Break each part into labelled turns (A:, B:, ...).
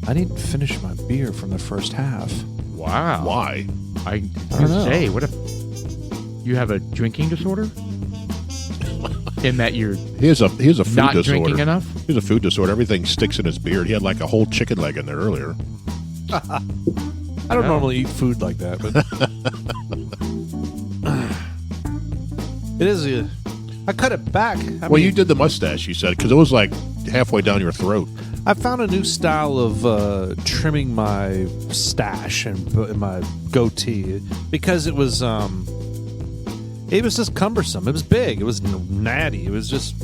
A: I didn't finish my beer from the first half.
B: Wow.
C: Why?
B: I
A: don't know.
B: say, what if you have a drinking disorder? In that you're
C: He has a food
B: not
C: disorder.
B: drinking enough?
C: He has a food disorder. Everything sticks in his beard. He had like a whole chicken leg in there earlier.
A: I don't normally eat food like that, but it is. I cut it back. I
C: Well,
A: mean,
C: you did the mustache, you said, because it was like halfway down your throat.
A: I found a new style of trimming my stash and my goatee because it was just cumbersome. It was big. It was natty. It was just.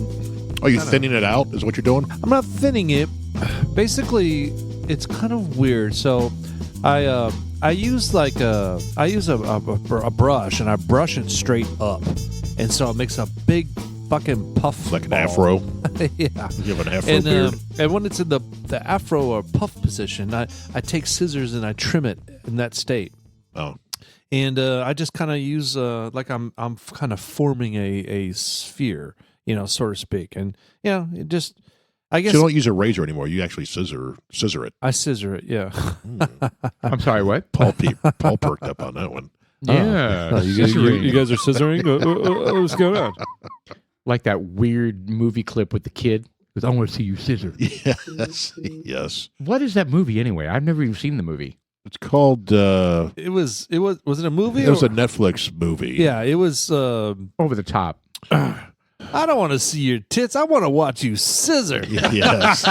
C: Are you thinning it out? Is what you're doing?
A: I'm not thinning it. Basically, it's kind of weird. So, I use a brush and I brush it straight up, and so it makes a big fucking puff
C: Like an
A: ball.
C: afro.
A: Yeah.
C: You have an afro beard.
A: And when it's in the afro or puff position, I take scissors and I trim it in that state.
C: Oh.
A: And I just kind of use like I'm kind of forming a sphere, so to speak. And it just I guess
C: So you don't use a razor anymore. You actually scissor it.
A: I scissor it. Yeah.
B: I'm sorry, what?
C: Paul perked up on that one.
B: Yeah.
A: Oh, you guys are scissoring. What's going on?
B: Like that weird movie clip with the kid. Because I want to see you scissor.
C: Yes. Yes.
B: What is that movie anyway? I've never even seen the movie.
C: It's called
A: Was it a movie?
C: it was
A: or-
C: a Netflix movie.
A: Yeah, it was.
B: Over the top.
A: I don't want to see your tits. I want to watch you scissor.
C: Yes.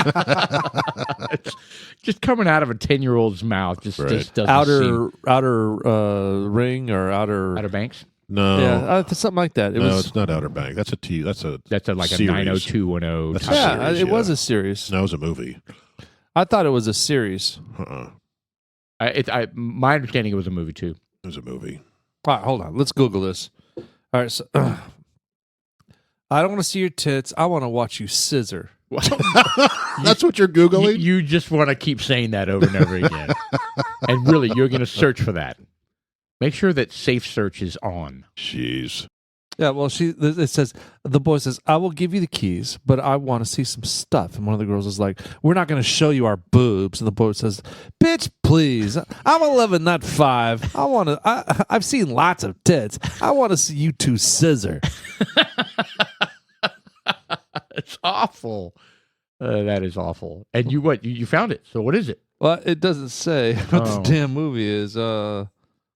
B: Just coming out of a 10-year-old's mouth just doesn't seem...
A: Outer ring or outer
B: Banks?
C: No.
A: yeah, something like that. It
C: no,
A: was.
C: it's not Outer Bank. That's
B: Like a
C: series.
B: 90210
C: That's
B: type.
C: a
A: Yeah,
C: series,
A: it
C: yeah.
A: was a series.
C: No, it was a movie.
A: I thought it was a series.
B: My understanding it was a movie too.
C: It was a movie.
A: All right, hold on. Let's Google this. All right, so I don't want to see your tits. I want to watch you scissor.
C: That's what you're Googling?
B: You just want to keep saying that over and over again. And really, you're going to search for that. Make sure that safe search is on.
C: Jeez.
A: Yeah, well, it says, the boy says, I will give you the keys, but I want to see some stuff. And one of the girls is like, we're not going to show you our boobs. And the boy says, bitch, please. I'm 11, not 5. I've seen lots of tits. I want to see you two scissor.
B: It's awful. That is awful. And you found it. So what is it?
A: Well, it doesn't say what the damn movie is.
B: All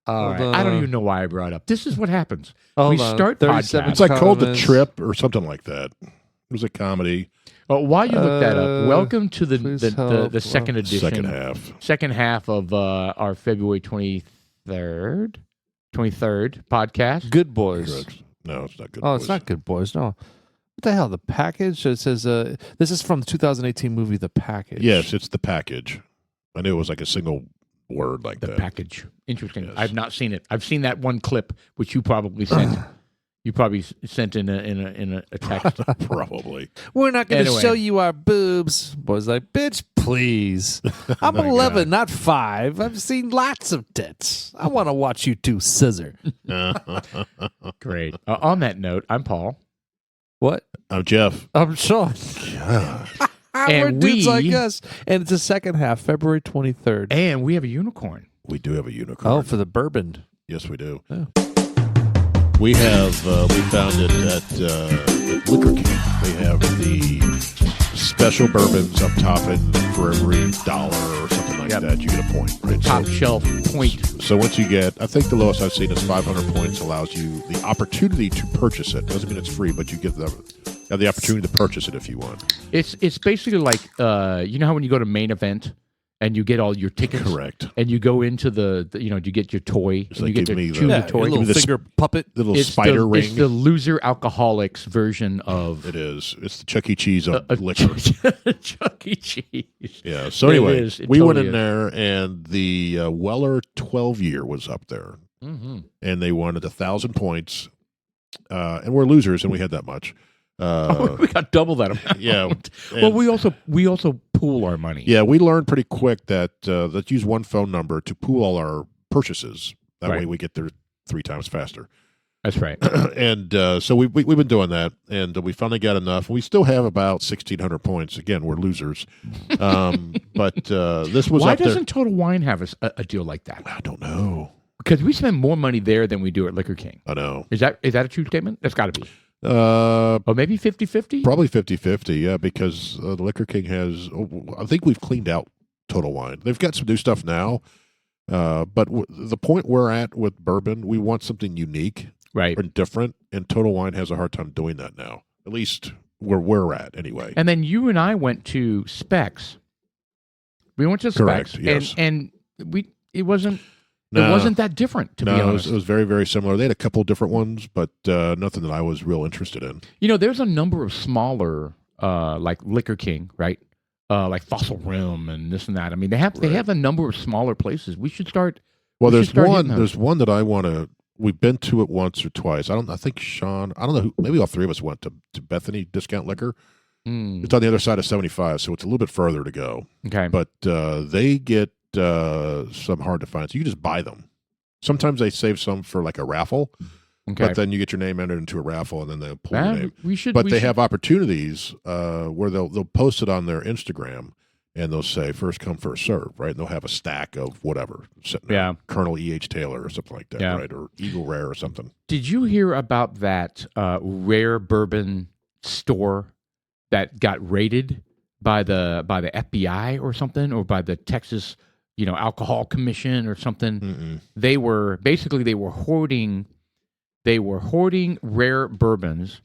B: right. I don't even know why I brought up. This is what happens.
A: Hold
B: We
A: on.
B: start
A: 37
B: podcasts.
C: It's like called The
A: comments.
C: Trip or something like that. It was a comedy.
B: While you look that up, welcome to
A: please
B: the
A: help.
B: second edition.
C: Second half
B: of our February 23rd podcast.
A: Good Boys.
C: Correct. No, it's not good.
A: Oh,
C: Boys.
A: it's not Good Boys. No. What the hell? The Package? It says, this is from the 2018 movie, The Package.
C: Yes, it's The Package. I knew it was like a single word like
B: The
C: that.
B: package. Interesting.
C: Yes.
B: I've not seen it. I've seen that one clip which you probably sent. You probably sent in a text.
C: Probably.
A: We're not going to
B: Anyway.
A: show you our boobs. Boy's like, bitch, please. I'm
C: my
A: 11, not 5. I've seen lots of tits. I want to watch you two scissor.
B: Great. On that note, I'm Paul.
A: What?
C: I'm Jeff.
A: I'm Sean.
C: God.
A: We're
B: And
A: dudes
B: we-
A: like us. And it's the second half, February 23rd.
B: And we have a unicorn.
C: We do have a unicorn.
A: Oh, for the bourbon.
C: Yes, we do.
A: Oh.
C: We have, we found it at Liquor King. They have the special bourbons up top, and for every $1 or something like that, you get a point. Right?
B: Top shelf point.
C: So once you get, I think the lowest I've seen is 500 points allows you the opportunity to purchase it. Doesn't mean it's free, but you get have the opportunity to purchase it if you want.
B: It's basically like you know how when you go to Main Event and you get all your tickets.
C: Correct.
B: And you go into the you get your toy.
C: It's
B: And
C: like
B: you get
C: give
B: to
C: me
B: choose
C: the-
B: a
A: Yeah,
B: toy.
A: a little
C: the
A: finger puppet.
C: Little
B: It's
C: spider ring.
B: It's the loser alcoholics version of
C: It is. It's the Chuck E. Cheese of
B: a
C: liquor.
B: Chuck E. Cheese.
C: Yeah. So
B: It
C: anyway,
B: is. It
C: we went
B: totally
C: in there, and the Weller 12-year was up there,
B: Mm-hmm.
C: and they wanted 1,000 points, and we're losers, and we had that much.
B: We got double that amount.
C: Yeah.
B: Well, we also pool our money.
C: Yeah, we learned pretty quick that let's use one phone number to pool all our purchases. That way
B: Right.
C: we get there 3 times faster.
B: That's right.
C: And so we've been doing that, and we finally got enough. We still have about 1,600 points. Again, we're losers. But this was
B: Why
C: up there.
B: doesn't Total Wine have a deal like that?
C: I don't know.
B: Because we spend more money there than we do at Liquor King.
C: I know.
B: Is that a true statement? That's got to be. Or maybe 50-50?
C: Probably 50-50, yeah, because the Liquor King has, I think we've cleaned out Total Wine. They've got some new stuff now, but the point we're at with bourbon, we want something unique
B: Right.
C: and different, and Total Wine has a hard time doing that now, at least where we're at anyway.
B: And then you and I went to Specs. We went to
C: Correct,
B: Specs,
C: yes.
B: and it wasn't
C: No.
B: it wasn't that different, to be honest.
C: It was very, very similar. They had a couple of different ones, but nothing that I was real interested in.
B: You know, there's a number of smaller, like Liquor King, right? Like Fossil Rim and this and that. I mean, they have a number of smaller places. We should start.
C: Well,
B: we should
C: there's
B: start
C: one.
B: hitting those.
C: There's one that I want to. We've been to it once or twice. I think Sean. I don't know who. Maybe all three of us went to Bethany Discount Liquor.
B: Mm,
C: It's on the other side of 75, so it's a little bit further to go.
B: okay.
C: But they get some hard to find, so you can just buy them. Sometimes they save some for like a raffle,
B: Okay.
C: but then you get your name entered into a raffle, and then they'll pull your name.
B: We should.
C: But
B: we
C: they
B: should-
C: have opportunities where they'll post it on their Instagram, and they'll say first come first serve, right? And they'll have a stack of whatever, sitting there.
B: Yeah.
C: Colonel E.H. Taylor or something like that,
B: Yeah.
C: right? Or Eagle Rare or something.
B: Did you hear about that rare bourbon store that got raided by the FBI or something, or by the Texas, Alcohol Commission or something?
C: Mm-mm.
B: They were hoarding rare bourbons,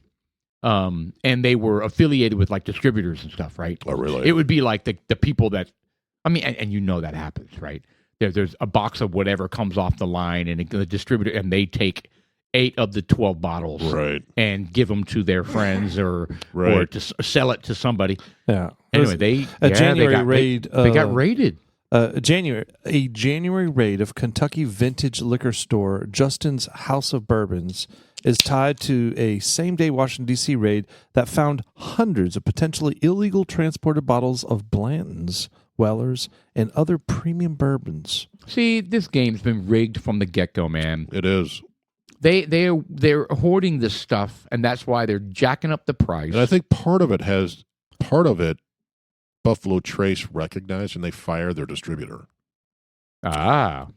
B: and they were affiliated with like distributors and stuff, right?
C: Oh, really?
B: It would be like the people that, I mean, and that happens, right? There's a box of whatever comes off the line, and the distributor, and they take 8 of the 12 bottles,
C: Right.
B: and give them to their friends or
C: Right.
B: to sell it to somebody.
A: Yeah.
B: Anyway,
A: January raid.
B: They got raided.
A: A January raid of Kentucky vintage liquor store Justin's House of Bourbons is tied to a same-day Washington, D.C. raid that found hundreds of potentially illegal transported bottles of Blanton's, Weller's, and other premium bourbons.
B: See, this game's been rigged from the get-go, man.
C: It is.
B: They're hoarding this stuff, and that's why they're jacking up the price.
C: And I think part of it, Buffalo Trace recognized, and they fired their distributor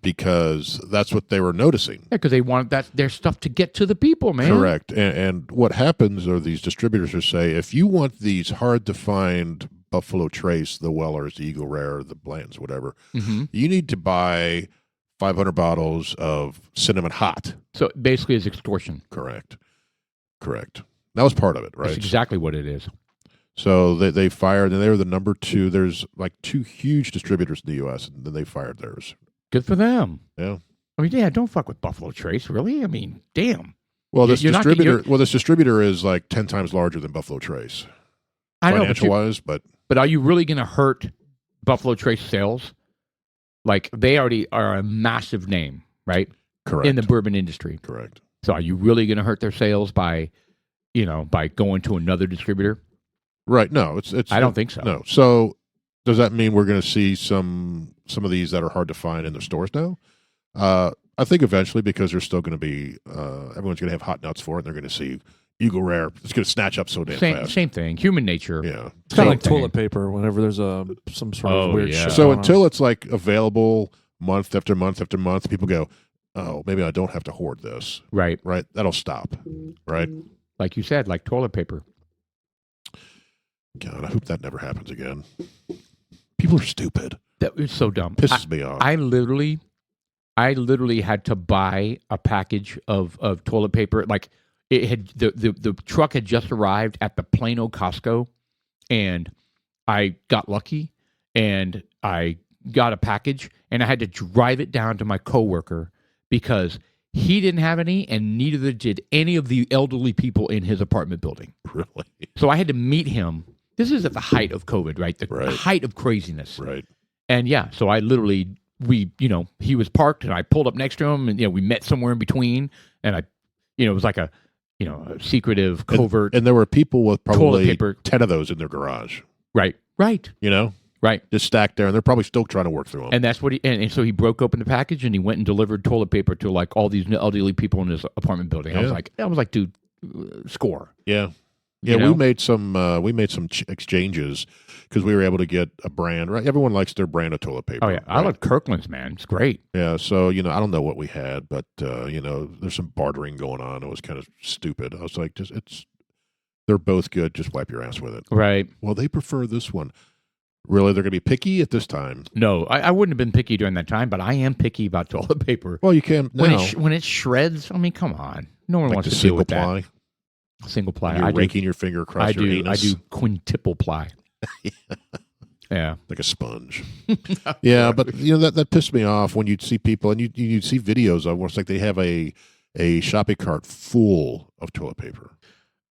C: because that's what they were noticing.
B: Yeah, because they wanted their stuff to get to the people, man.
C: Correct. And what happens are these distributors will say, if you want these hard to find Buffalo Trace, the Wellers, the Eagle Rare, the Blantons, whatever,
B: Mm-hmm.
C: you need to buy 500 bottles of cinnamon hot.
B: So basically, it's extortion.
C: Correct. That was part of it, right?
B: That's exactly what it is.
C: So they fired, and they were the number 2. There's like 2 huge distributors in the U.S., and then they fired theirs.
B: Good for them.
C: Yeah.
B: I mean, yeah, don't fuck with Buffalo Trace, really. I mean, damn.
C: Well, this
B: You're not-
C: distributor is like 10 times larger than Buffalo Trace,
B: I know,
C: financial wise. But
B: but are you really going to hurt Buffalo Trace sales? Like, they already are a massive name, right?
C: correct,
B: In the bourbon industry.
C: correct.
B: So are you really going to hurt their sales by going to another distributor?
C: Right? No, it's.
B: I don't think so.
C: No. So does that mean we're going to see some of these that are hard to find in the stores now? I think eventually, because there's still going to be everyone's going to have hot nuts for it, and they're going to see Eagle Rare. It's going to snatch up so damn fast.
B: Same thing. Human nature.
C: Yeah.
A: It's kind
B: Same
A: of like
B: thing.
A: toilet paper whenever there's some sort
B: Oh,
A: of weird
B: yeah.
A: shit.
C: So
A: going on.
C: until it's like available month after month after month, people go, "Oh, maybe I don't have to hoard this."
B: Right.
C: Right? That'll stop. Right?
B: Like you said, like toilet paper.
C: God, I hope that never happens again. People are stupid.
B: That was so dumb.
C: Pisses me off.
B: I literally had to buy a package of toilet paper. Like, it had the truck had just arrived at the Plano Costco, and I got lucky, and I got a package, and I had to drive it down to my coworker because he didn't have any, and neither did any of the elderly people in his apartment building.
C: Really?
B: So I had to meet him. This is at the height of COVID, right? The
C: Right.
B: height of craziness.
C: Right.
B: And yeah, so I literally, he was parked and I pulled up next to him, and, we met somewhere in between, and it was like a secretive, covert.
C: And there were people with
B: Toilet
C: probably
B: paper.
C: 10 of those in their garage.
B: Right.
C: You know?
B: Right.
C: just stacked there, and they're probably still trying to work through them.
B: And that's what and so he broke open the package and he went and delivered toilet paper to like all these elderly people in his apartment building.
C: Yeah.
B: I was like, dude, score.
C: Yeah.
B: You
C: Yeah,
B: know?
C: we made some exchanges because we were able to get a brand. Right, everyone likes their brand of toilet paper.
B: Oh yeah, I
C: right?
B: love Kirkland's, man. It's great.
C: Yeah, so I don't know what we had, but there's some bartering going on. It was kind of stupid. I was like, they're both good. Just wipe your ass with it.
B: Right.
C: Well, they prefer this one. Really, they're going to be picky at this time.
B: No, I wouldn't have been picky during that time, but I am picky about toilet paper.
C: Well, you can now.
B: When it shreds, I mean, come on. No one
C: Like
B: wants
C: the
B: to deal
C: single
B: with
C: ply.
B: that. Single ply.
C: You're
B: I
C: raking your finger across your
B: do. I
C: anus
B: do quintuple ply. Yeah.
C: like a sponge. Yeah, but that pissed me off when you'd see people and you'd see videos of where it's like they have a shopping cart full of toilet paper.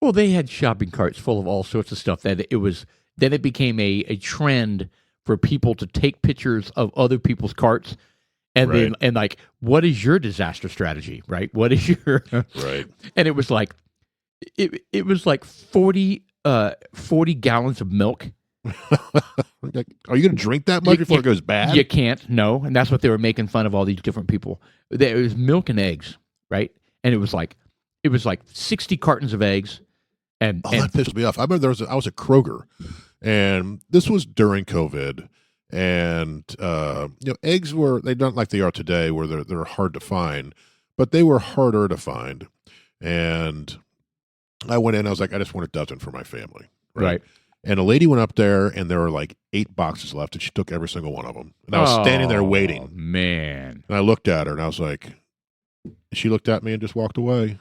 B: Well, they had shopping carts full of all sorts of stuff that it became a trend for people to take pictures of other people's carts and
C: Right.
B: then like, what is your disaster strategy, right? What is your
C: Right.
B: And it was like it was like 40 gallons of milk.
C: Like, are you going to drink that much before it goes bad?
B: You can't, no. And that's what they were making fun of all these different people. There was milk and eggs, right? And it was like 60 cartons of eggs. And
C: that pissed me off. I remember I was at Kroger, and this was during COVID, and eggs they're not like they are today, where they're hard to find, but they were harder to find. And I went in, I was like, I just want a dozen for my family,
B: right.
C: And a lady went up there, and there were like 8 boxes left, and she took every single one of them. And I was standing there waiting,
B: man.
C: and I looked at her, and I was like, she looked at me and just walked away.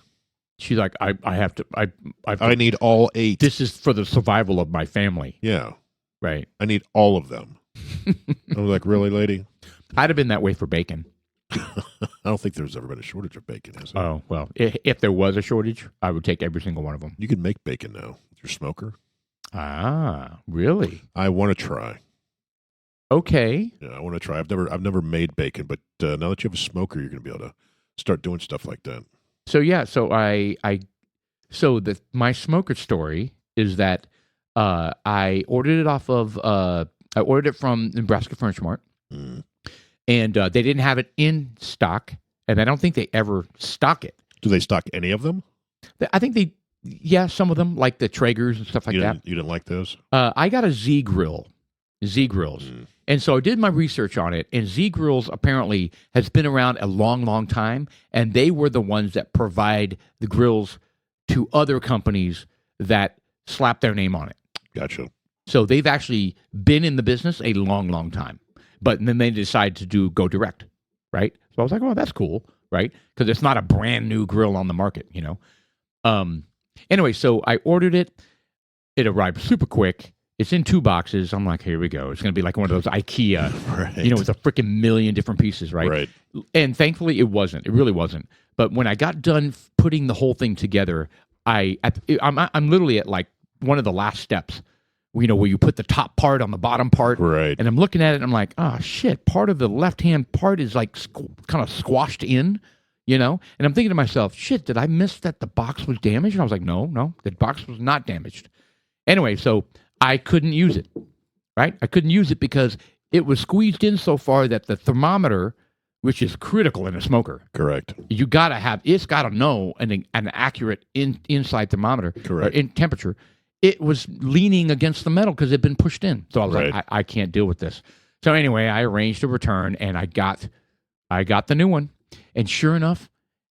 B: She's like,
C: I need all 8.
B: This is for the survival of my family.
C: Yeah.
B: Right.
C: I need all of them. I was like, really, lady?
B: I'd have been that way for bacon.
C: I don't think there's ever been a shortage of bacon, has there?
B: Oh, well, if there was a shortage, I would take every single one of them.
C: You can make bacon now with your smoker.
B: Ah, really?
C: I want to try.
B: Okay.
C: Yeah, I want to try. I've never made bacon, but now that you have a smoker, you're going to be able to start doing stuff like that.
B: So yeah, my smoker story is that I ordered it I ordered it from Nebraska Furniture Mart, and they didn't have it in stock, and I don't think they ever stock it.
C: Do they stock any of them?
B: I think some of them, like the Traegers and stuff like that.
C: You didn't like those?
B: I got a Z Grills. And so I did my research on it, and Z Grills apparently has been around a long, long time, and they were the ones that provide the grills to other companies that slap their name on it.
C: Gotcha.
B: So they've actually been in the business a long, long time. But then they decided to go direct, right? So I was like, oh, that's cool, right? Because it's not a brand new grill on the market, Anyway, so I ordered it. It arrived super quick. It's in 2 boxes. I'm like, here we go. It's going to be like one of those IKEA,
C: Right.
B: with a freaking million different pieces, right?
C: Right.
B: And thankfully, it wasn't. It really wasn't. But when I got done putting the whole thing together, I'm literally at like one of the last steps, where you put the top part on the bottom part.
C: Right.
B: And I'm looking at it, and I'm like, oh, shit, part of the left-hand part is like kind of squashed in, And I'm thinking to myself, shit, did I miss that the box was damaged? And I was like, no, the box was not damaged. Anyway, so I couldn't use it, right? I couldn't use it because it was squeezed in so far that the thermometer, which is critical in a smoker,
C: Correct.
B: it's got to know an accurate inside thermometer,
C: Correct.
B: In temperature. It was leaning against the metal because it had been pushed in. So I was
C: Right.
B: like, I can't deal with this. So anyway, I arranged a return, and I got the new one. And sure enough,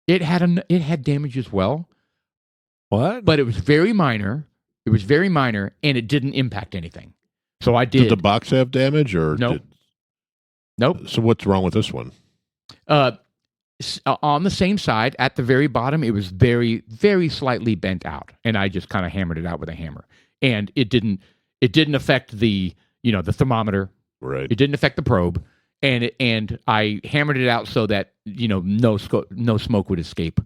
B: it had damage as well.
A: What?
B: But it was very minor. And it didn't impact anything. So I did.
C: Did the box have damage or
B: Nope. Nope.
C: So what's wrong with this one?
B: On the same side, at the very bottom, it was very, very slightly bent out, and I just kind of hammered it out with a hammer. And it didn't affect the the thermometer.
C: Right.
B: It didn't affect the probe, and I hammered it out so that no smoke would escape.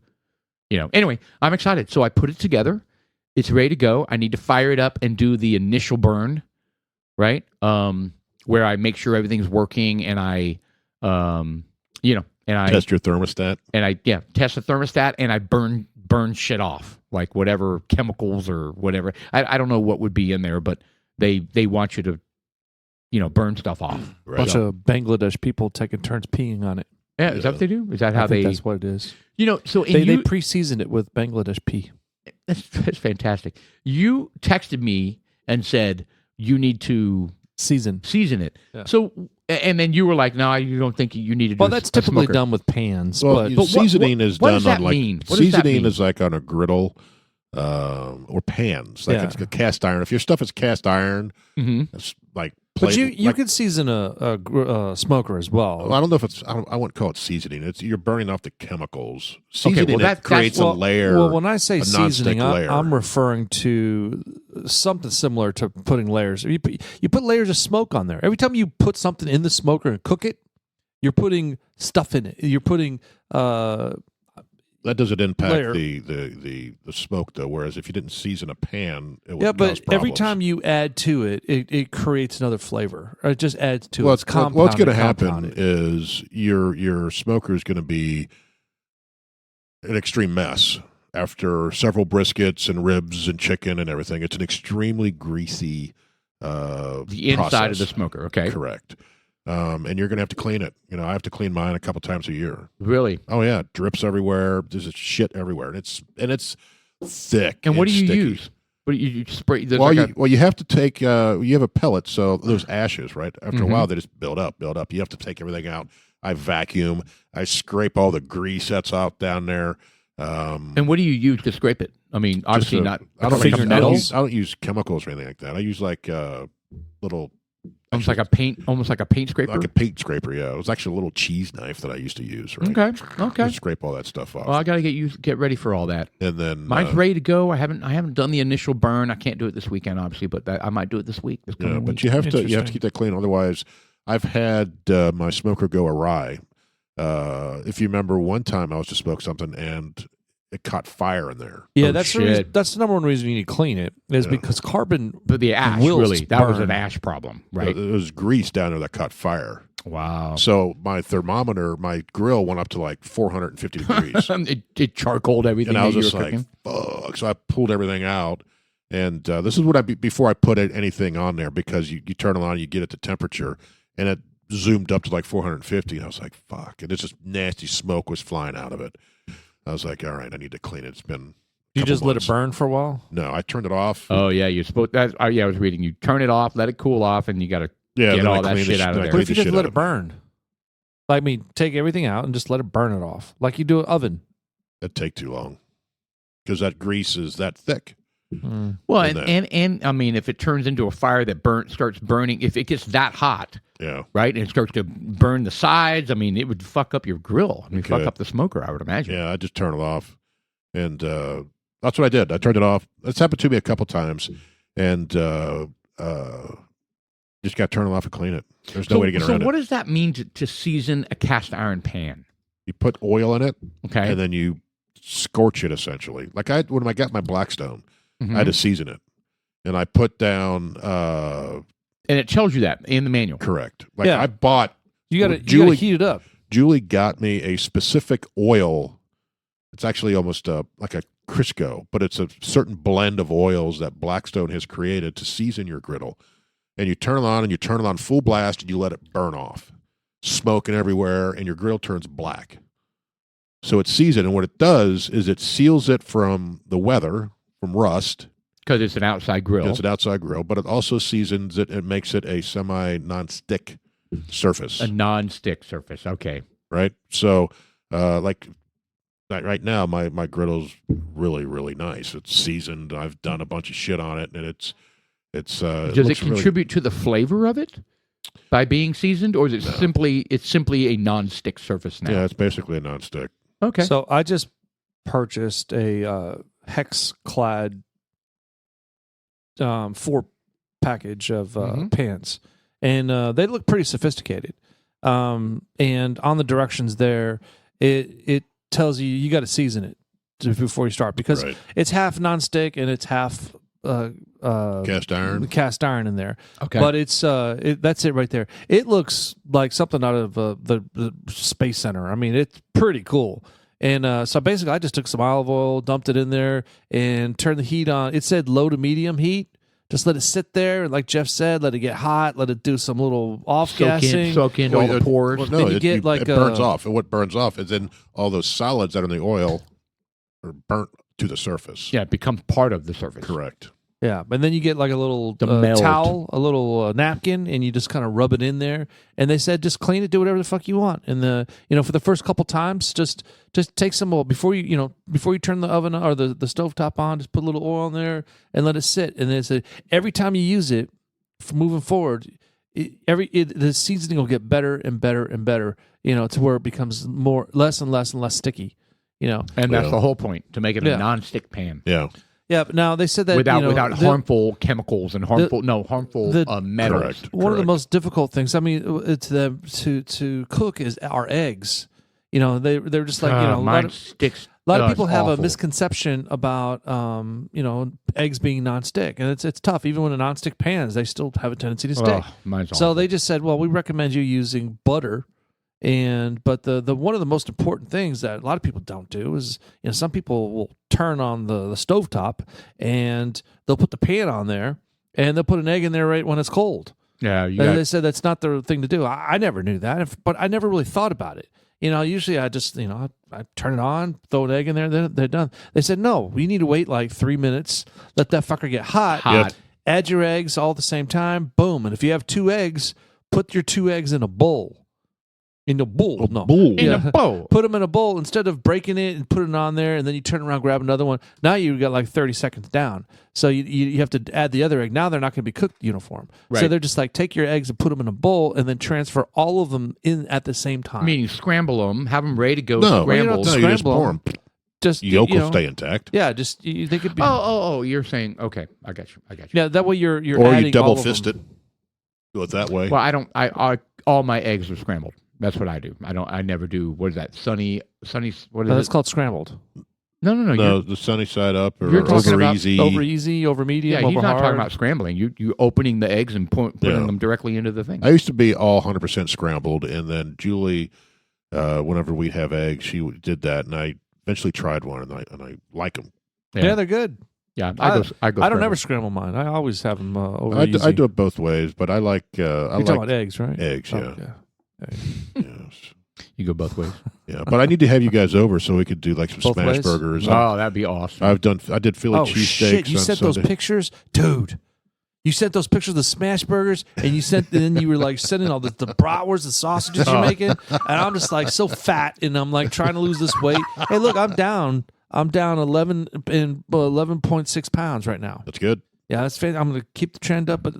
B: Anyway, I'm excited. So I put it together. It's ready to go. I need to fire it up and do the initial burn, right? Where I make sure everything's working, and I
C: Test your thermostat.
B: and I test the thermostat, and I burn shit off, like whatever chemicals or whatever. I don't know what would be in there, but they want you to burn stuff off.
C: Right.
A: Bunch of Bangladesh people taking turns peeing on it.
B: Yeah, is that what they do? Is that how
A: I think
B: they?
A: that's what it is.
B: So
A: They pre-seasoned it with Bangladesh pea.
B: That's fantastic. You texted me and said you need to
A: Season.
B: it.
A: Yeah.
B: So, and then you were like, "No, you don't think you need to do."
A: Well, that's typically
B: smoker.
A: done with pans.
C: Well,
A: but
C: seasoning is
B: what
C: done
B: does that
C: on like
B: mean? What does that
C: seasoning
B: mean?
C: is like on a griddle or pans, like
A: Yeah.
C: it's a cast iron. If your stuff is cast iron,
B: Mhm.
C: it's like.
A: But you
C: like,
A: could season a smoker as well.
C: I don't know if it's. I wouldn't call it seasoning. It's you're burning off the chemicals.
B: Okay,
C: Seasoning
B: well,
C: it creates a layer.
A: Well, when I say
C: a nonstick
A: seasoning,
C: layer.
A: I'm referring to something similar to putting layers. You put layers of smoke on there. Every time you put something in the smoker and cook it, you're putting stuff in it. You're putting
C: that doesn't impact
A: layer.
C: the smoke though. Whereas if you didn't season a pan, it would
A: yeah. But
C: cause
A: every
C: problems.
A: time you add to it, it creates another flavor. Or it just adds to
C: well,
A: it.
C: what's going to happen
A: compounded.
C: is your smoker is going to be an extreme mess after several briskets and ribs and chicken and everything. It's an extremely greasy
B: The inside
C: process.
B: of the smoker. Okay,
C: Correct. And you're going to have to clean it. I have to clean mine a couple times a year.
B: really.
C: Oh yeah, drips everywhere. There's shit everywhere, and it's thick.
B: And what do you
C: sticky.
B: use? What do you spray? There's
C: Well,
B: like
C: you have to take. You have a pellet, so those ashes, right? After a
B: Mhm.
C: while, they just build up. You have to take everything out. I vacuum. I scrape all the grease that's out down there.
B: and what do you use to scrape it? I mean, obviously not.
C: I don't,
A: fingernails.
C: I don't use chemicals or anything like that. I use like little.
B: Almost like a paint scraper.
C: Like a paint scraper, yeah. It was actually a little cheese knife that I used to use, right?
B: Okay.
C: Just scrape all that stuff off.
B: Well, I got to get ready for all that.
C: And then
B: Mine's ready to go. I haven't done the initial burn. I can't do it this weekend, obviously, but I might do it this week. This
C: yeah,
B: coming
C: but
B: week.
C: you have to
A: Interesting.
C: keep that clean. Otherwise, I've had my smoker go awry. If you remember, one time I was to smoke something and it caught fire in there.
A: Yeah,
B: Oh,
A: that's
B: shit.
A: that's the number one reason you need to clean it is
C: Yeah.
A: because carbon.
B: But the ash,
A: Wills
B: really, that was an
A: burn.
B: ash problem, right?
C: It was grease down there that caught fire.
B: Wow.
C: So my thermometer, my grill went up to like 450 degrees.
B: it charcoaled everything.
C: And I was
B: that you
C: just
B: were
C: like,
B: cooking.
C: fuck. So I pulled everything out. And this is what before I put anything on there, because you turn it on, you get it to temperature, and it zoomed up to like 450. And I was like, fuck. And it's just nasty smoke was flying out of it. I was like, all right, I need to clean it. It's been.
A: You
C: couple
A: just let it
C: months.
A: burn for a while.
C: No, I turned it off.
B: Oh yeah, you're supposed. That yeah, I was reading. You turn it off, let it cool off, and you got to.
C: Yeah,
B: Get
C: then
B: all
C: I
B: that
C: cleaned
B: shit
C: the
B: out of
C: then I
B: there.
A: What
C: cleaned
A: if you
C: the
A: just
C: shit
A: let
C: out
A: it
C: of
A: burn? Like, take everything out and just let it burn it off, like you do an oven.
C: It'd take too long because that grease is that thick.
B: Well,
C: And
B: and I mean, if it turns into a fire that starts burning, if it gets that hot,
C: Yeah.
B: right, and it starts to burn the sides, I mean, it would fuck up your grill. I mean, fuck
C: Okay.
B: up the smoker, I would imagine.
C: Yeah, I just turned it off. And that's what I did. I turned it off. That's happened to me a couple times. And just got to turn it off and clean it. There's no way to get around
B: So what
C: it.
B: does that mean to season a cast iron pan?
C: You put oil in it,
B: Okay.
C: and then you scorch it essentially. Like when I got my Blackstone,
B: Mhm.
C: I had to season it. And I put down,
B: And it tells you that in the manual.
C: correct. Like
A: Yeah.
C: I bought,
A: You got to
C: Julie-
A: heat it up.
C: Julie got me a specific oil. It's actually almost like a Crisco, but it's a certain blend of oils that Blackstone has created to season your griddle. And you turn it on, and you turn it on full blast, and you let it burn off, smoking everywhere, and your grill turns black. So it's seasoned, and what it does is it seals it from the weather, from rust.
B: Because it's an outside grill.
C: It's an outside grill, but it also seasons it and makes it a semi-non-stick surface.
B: A non-stick surface. Okay.
C: Right? So, like right now, my griddle's really, really nice. It's seasoned. I've done a bunch of shit on it, and it's
B: Does it
C: looks really-
B: contribute to the flavor of it by being seasoned, or is it simply a non-stick surface now?
C: yeah, it's basically a non-stick.
B: Okay.
A: So I just purchased a hex clad 4 package of
B: Mhm.
A: pans, and they look pretty sophisticated. And on the directions there, it tells you got to season it before you start, because
C: Right.
A: it's half nonstick and it's half
C: Cast iron.
A: cast iron in there.
B: Okay.
A: But it's that's it right there. It looks like something out of the Space Center. I mean, it's pretty cool. And so basically, I just took some olive oil, dumped it in there, and turned the heat on. It said low to medium heat. Just let it sit there, like Jeff said. Let it get hot. Let it do some little off gassing.
B: Soak into all the pores.
C: Well, no,
A: Then you get like
C: it burns off. And what burns off is then all those solids that are in the oil are burnt to the surface.
B: Yeah, it becomes part of the surface.
C: Correct.
A: Yeah, and then you get like a little
B: meld.
A: towel, a little napkin, and you just kind of rub it in there. And they said just clean it, do whatever the fuck you want. And for the first couple times, just take some oil before you turn the oven or the stovetop on. Just put a little oil in there and let it sit. And then said every time you use it, moving forward, the seasoning will get better and better and better. To where it becomes less and less and less sticky. And
B: that's the whole point, to make it a non-stick pan.
C: Yeah.
A: Yeah, but now they said that
B: without harmful chemicals and harmful metals.
C: Correct.
A: One of the most difficult things, to cook is our eggs. They're just like a lot of people have
B: awful.
A: a misconception about eggs being nonstick, and it's tough. Even when a nonstick pans, they still have a tendency to stick.
B: Mine's
A: So
B: awful.
A: they just said, well, we recommend you using butter. But the one of the most important things that a lot of people don't do is some people will turn on the stovetop and they'll put the pan on there and they'll put an egg in there right when it's cold.
B: Yeah,
A: They said that's not the thing to do. I never knew that, but I never really thought about it. Usually I just I turn it on, throw an egg in there, then they're done. They said no, we need to wait like 3 minutes, let that fucker get hot.
B: Yep.
A: Add your eggs all at the same time, boom. And if you have 2 eggs, put your 2 eggs in a bowl. In a bowl, no.
B: In a bowl.
A: Put them in a bowl instead of breaking it and putting it on there, and then you turn around, grab another one. Now you got like 30 seconds down, so you have to add the other egg. Now they're not going to be cooked uniform,
B: Right.
A: so they're just like take your eggs and put them in a bowl, and then transfer all of them in at the same time.
B: Meaning scramble them, have them ready to go.
C: No,
B: scrambled.
A: you
C: you just
A: scramble
C: pour them.
A: Just
C: Yolk will stay intact.
A: Yeah, just they could be.
B: Oh, you're saying okay? I got you.
A: Yeah, that way you're
C: Or
A: adding
C: you double
A: all of
C: fist
A: them.
C: it. Do it that way.
B: Well, I don't. I all my eggs are scrambled. That's what I do. I never do. What is that? Sunny. What is
A: That's
B: it?
A: called scrambled.
B: No.
C: No, the sunny side up or
B: You're talking
C: over
B: about
C: easy.
A: Over easy, over medium,
B: Yeah,
A: over
B: he's not
A: hard.
B: talking about scrambling. You opening the eggs and putting them directly into the thing.
C: I used to be all 100% scrambled, and then Julie, whenever we'd have eggs, she did that, and I eventually tried one, and I like them.
A: Yeah, they're good.
B: Yeah, I go.
A: I don't
B: scrambled.
A: ever scramble mine. I always have them over
C: I
A: easy.
C: do it both ways, but I like
A: You're talking about eggs, right?
C: eggs.
A: Oh,
C: Yeah,
A: yeah.
C: yes.
B: You go both ways.
C: Yeah. But I need to have you guys over so we could do like some
A: Both
C: smash
A: ways?
C: burgers.
B: Oh, that'd be awesome.
C: I did Philly
A: Oh
C: cheesesteaks.
A: shit! You
C: on
A: sent those
C: Sunday.
A: pictures, dude. You sent those pictures of the smash burgers, and then you were like sending all the bratwursts, the sausages you're making, and I'm just like so fat, and I'm like trying to lose this weight. Hey, look, I'm down 11.6 pounds right now.
C: That's good.
A: Yeah, that's fantastic. I'm gonna keep the trend up, but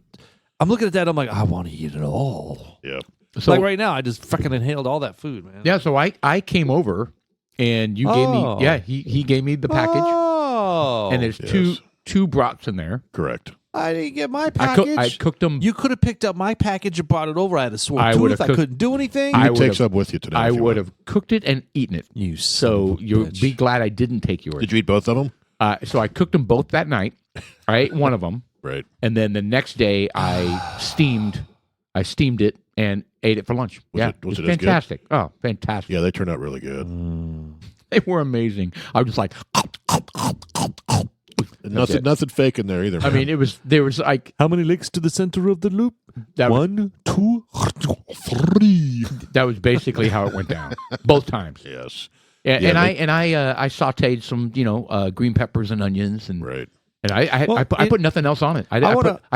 A: I'm looking at that. I'm like, I want to eat it all.
C: Yeah.
B: So
A: like right now, I just fucking inhaled all that food, man.
B: yeah, so I came over and you gave me he gave me the package
A: Oh,
B: and there's two brats in there.
C: Correct.
A: I didn't get my package.
B: I cooked them.
A: You could have picked up my package and brought it over. I had a sore
B: I
A: tooth.
B: would've
A: I
B: cooked-
A: couldn't do anything.
C: You
B: I
C: can take
B: would've-
C: some with you today.
B: I
C: if you
B: would
C: want.
B: have cooked it and eaten it.
A: You son
B: So
A: of a
B: you'll
A: bitch.
B: be glad I didn't take yours.
C: Did you eat both of them?
B: So I cooked them both that night. I ate one of them,
C: Right.
B: and then the next day I steamed it and ate it for lunch.
C: Was
B: yeah,
C: it- was
B: was
C: it as good?
B: fantastic. Oh, fantastic!
C: Yeah, they turned out really good.
B: They were amazing. I was just like,
C: Nothing,
B: it.
C: nothing fake in there either.
B: I
C: Man.
B: mean, there was like
A: How many legs to the center of the loop?
B: that was,
A: 1, 2, 3.
B: that was basically how it went down both times.
C: yes.
B: And,
C: Yeah,
B: I sautéed some green peppers and onions and
C: Right.
B: and I put nothing else on it. I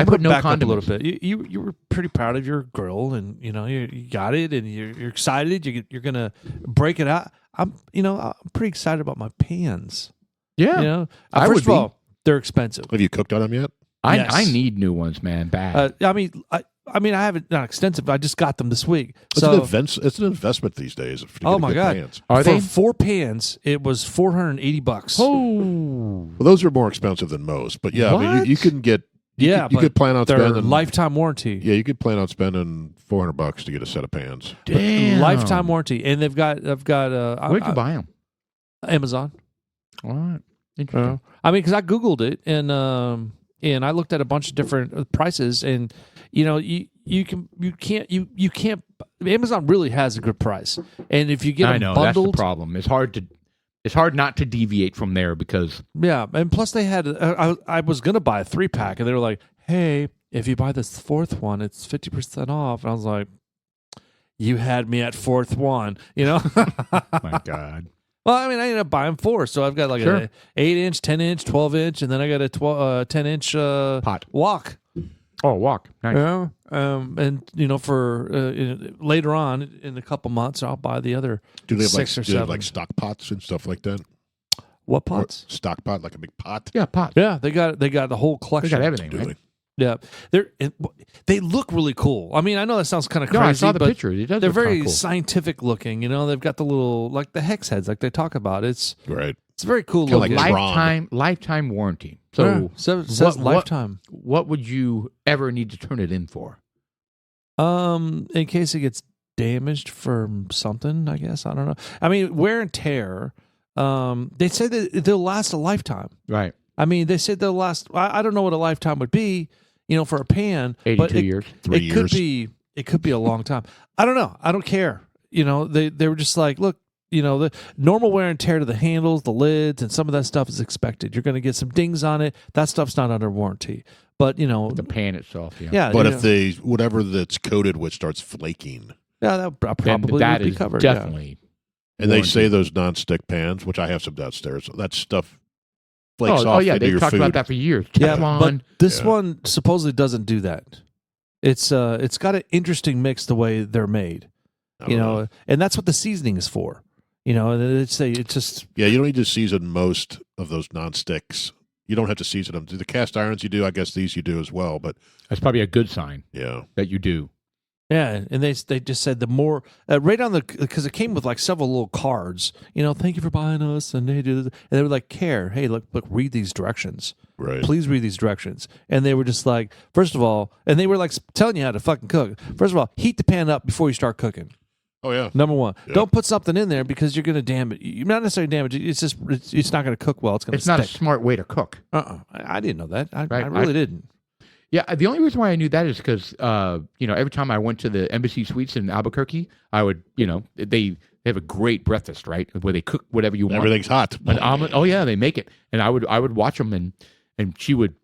B: put no
A: back
B: condiments.
A: up a little bit. You were pretty proud of your grill, and you got it, and you're excited. You're gonna break it out. I'm pretty excited about my pans.
B: Yeah, I
A: first
B: would
A: of all, they're expensive.
C: Have you cooked on them yet?
A: Yes.
B: I need new ones, man. Bad.
A: I haven't not extensive. I just got them this week.
C: It's an investment these days. To get
A: Oh my
C: good
A: God.
C: pans.
B: Are
A: for
B: they?
A: 4 pans, it was $480.
B: Oh,
C: Well, those are more expensive than most, but yeah, I mean,
B: What?
C: you can get.
A: Yeah,
C: you could plan on
A: they're
C: spending
A: lifetime warranty.
C: Yeah, you could plan on spending $400 to get a set of pans.
B: damn!
A: Lifetime warranty, and I've got.
B: Where'd you buy them?
A: Amazon.
B: All right, interesting.
A: Because I googled it and I looked at a bunch of different prices, and you can't. Amazon really has a good price, and if you get
B: I
A: them
B: know
A: bundled,
B: that's the problem. It's hard not to deviate from there because
A: yeah, and plus they had. I was gonna buy a 3-pack, and they were like, hey, if you buy this fourth one, it's 50% off. And I was like, you had me at fourth one, you know?
B: My God.
A: Well, I mean, I ended up buying 4, so I've got like
B: Sure.
A: an 8-inch, 10-inch, 12-inch, and then I got a 10-inch
B: Pot.
A: wok.
B: Oh, walk. Nice.
A: Yeah, and for later on in a couple months, I'll buy the other
C: Do they have
A: 6 or
C: do they have
A: 7.
C: like stock pots and stuff like that?
A: What pots?
C: Or stock pot, like a big pot.
B: Yeah, pot.
A: Yeah, they got the whole
B: They
A: collection.
B: got everything,
C: Do
B: right?
C: they?
A: Yeah, they look really cool. I mean, I know that sounds kind of crazy.
B: No, I saw the
A: but
B: picture. It does
A: they're
B: look kinda
A: very
B: cool.
A: scientific looking. They've got the little like the hex heads, like they talk about. It's
C: Right.
A: very cool
C: Kinda like
A: looking.
B: lifetime warranty.
A: Yeah,
B: So
A: it says
B: what-
A: lifetime.
B: what would you ever need to turn it in for?
A: In case it gets damaged from something, I guess. I don't know. I mean, wear and tear. They say that they'll last a lifetime.
B: Right.
A: I mean, they said they'll last. I don't know what a lifetime would be, for a pan.
B: 82
A: but
B: years.
C: 3
A: it
C: years.
A: It could be a long time. I don't know. I don't care. They were just like, look, the normal wear and tear to the handles, the lids, and some of that stuff is expected. You're going to get some dings on it. That stuff's not under warranty. But
B: The pan itself. Yeah.
A: yeah.
C: But if whatever that's coated with starts flaking,
A: that
B: Then
A: probably
B: that
A: would be
B: is
A: covered. Yeah.
B: definitely.
C: and they
B: warranty.
C: say those nonstick pans, which I have some downstairs, that stuff flakes
B: Oh,
C: off
B: yeah.
C: into
B: They've
C: your
B: talked
C: food.
B: about that for years.
A: Yeah,
B: Teflon.
A: but this
C: Yeah.
A: one supposedly doesn't do that. It's got an interesting mix the way they're made,
C: I don't know.
A: and that's what the seasoning is for. It's just
C: Yeah, you don't need to season most of those nonsticks. You don't have to season them. The cast irons you do, I guess these you do as well. But
B: That's probably a good sign
C: yeah,
B: that you do.
A: yeah. And they just said the more right on because it came with like several little cards. Thank you for buying us, and they do, and they were like, care. Hey, look, read these directions.
C: right.
A: Please read these directions. And they were just like, first of all, and they were like telling you how to fucking cook. First of all, heat the pan up before you start cooking.
C: Oh yeah,
A: Number one,
C: Yeah.
A: don't put something in there because you're going to damage. You're not necessarily damage it. It's just it's not going to cook well. It's going to
B: It's not a
A: stick.
B: smart way to cook.
A: I didn't know that. I
B: Right.
A: really didn't.
B: Yeah, the only reason why I knew that is because, every time I went to the Embassy Suites in Albuquerque, I would, they have a great breakfast, right, where they cook whatever you want.
C: everything's hot.
B: An omelet. Oh yeah, they make it, and I would watch them, and she would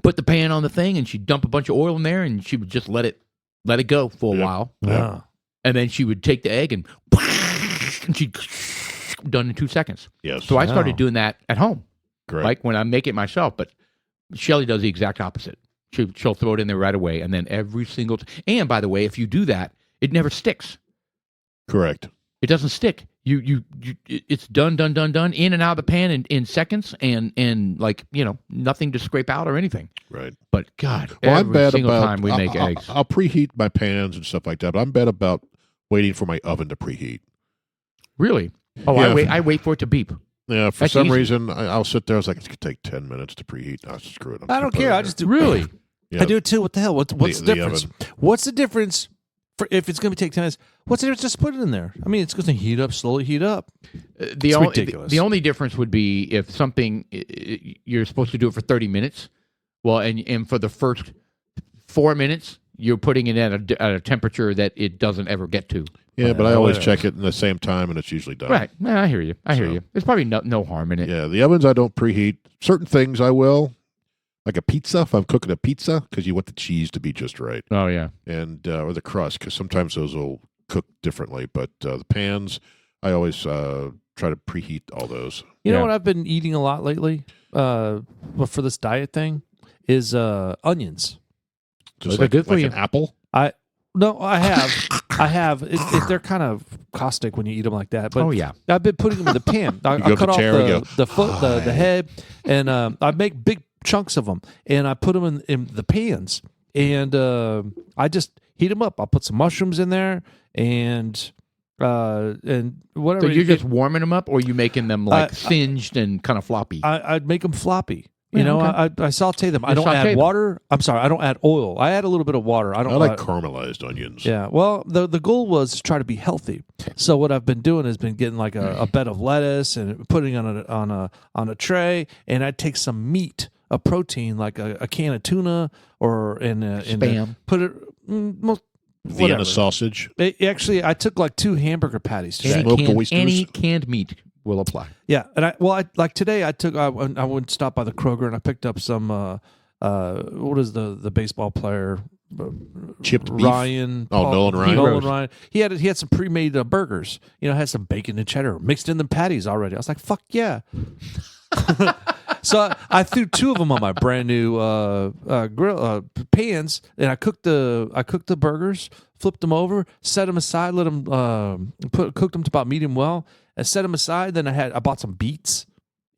B: put the pan on the thing, and she'd dump a bunch of oil in there, and she would just let it go for a
C: Yeah.
B: while,
C: Yeah.
B: and then she would take the egg and she'd done in 2 seconds.
C: Yes.
B: So I started
A: Wow.
B: doing that at home,
C: Great.
B: like when I make it myself. But Shelly does the exact opposite. She'll throw it in there right away, and then every single and by the way, if you do that, it never sticks.
C: Correct.
B: It doesn't stick. It's done in and out of the pan in seconds, and like nothing to scrape out or anything.
C: Right.
B: But God,
C: Well, I'm
B: every
C: bad
B: single
C: about.
B: time we make eggs.
C: I'll preheat my pans and stuff like that. But I'm bad about waiting for my oven to preheat.
B: Really? Oh,
C: Yeah.
B: I wait for it to beep.
C: Yeah, for
B: That's
C: some
B: easy.
C: reason, I'll sit there. I was like, it could take 10 minutes to preheat. No, screw it.
A: I don't care. I just do
B: Really?
C: Yeah.
A: I do it too. What the hell? What's the
C: the
A: difference?
C: oven.
A: What's the difference for if it's going to take 10 minutes? What's the difference? Just put it in there. I mean, it's going to heat up, slowly heat up.
B: The only
A: ridiculous.
B: the only difference would be if something you're supposed to do it for 30 minutes. Well, and for the first 4 minutes, you're putting it at a temperature that it doesn't ever get to.
C: Yeah, but I always
A: whatever.
C: check it in the same time, and it's usually done.
B: Right? Yeah, I hear you. I hear
C: So-
B: you. There's probably no harm in it.
C: Yeah, the ovens I don't preheat. Certain things I will, like a pizza. If I'm cooking a pizza, because you want the cheese to be just right,
B: Oh yeah.
C: and or the crust, because sometimes those will cook differently. But the pans, I always try to preheat all those.
A: You know
B: Yeah.
A: what I've been eating a lot lately? For this diet thing is onions.
C: Just
B: They're
C: like,
B: good for
C: like
B: you.
C: an apple.
A: No, I have. They're kind of caustic when you eat them like that. But
B: Oh yeah.
A: I've been putting them in the pan. I
C: go up
A: cut
C: the
A: off
C: chair and go,
A: the foot, the head, and I make big chunks of them, and I put them in the pans, and I just heat them up. I'll put some mushrooms in there, and whatever.
B: So you're just warming them up, or you making them like singed and kind of floppy?
A: I'd make them floppy.
B: Yeah,
A: I saute them. I don't
B: saute
A: add
B: them.
A: water. I'm sorry, I don't add oil. I add a little bit of water. I don't
C: I like
A: add-
C: caramelized onions.
A: Yeah. Well, the goal was to try to be healthy. So what I've been doing has been getting like a bed of lettuce and putting it on a tray, and I'd take some meat, a protein like a can of tuna or
B: Spam.
A: put it.
C: Vienna
A: Whatever.
C: sausage.
A: Actually, I took like 2 hamburger patties today.
C: Smoked oysters.
B: Any canned meat will apply.
A: Yeah, and I like today I went and stop by the Kroger and I picked up some what is the baseball player?
C: Chipped beef?
A: Ryan.
C: Oh, Nolan Ryan.
A: Nolan Ryan. He had some pre-made burgers. Had some bacon and cheddar mixed in the patties already. I was like, fuck yeah. So I threw 2 of them on my brand new grill pans, and I cooked the burgers, flipped them over, set them aside, let them cooked them to about medium well, and set them aside. Then I bought some beets,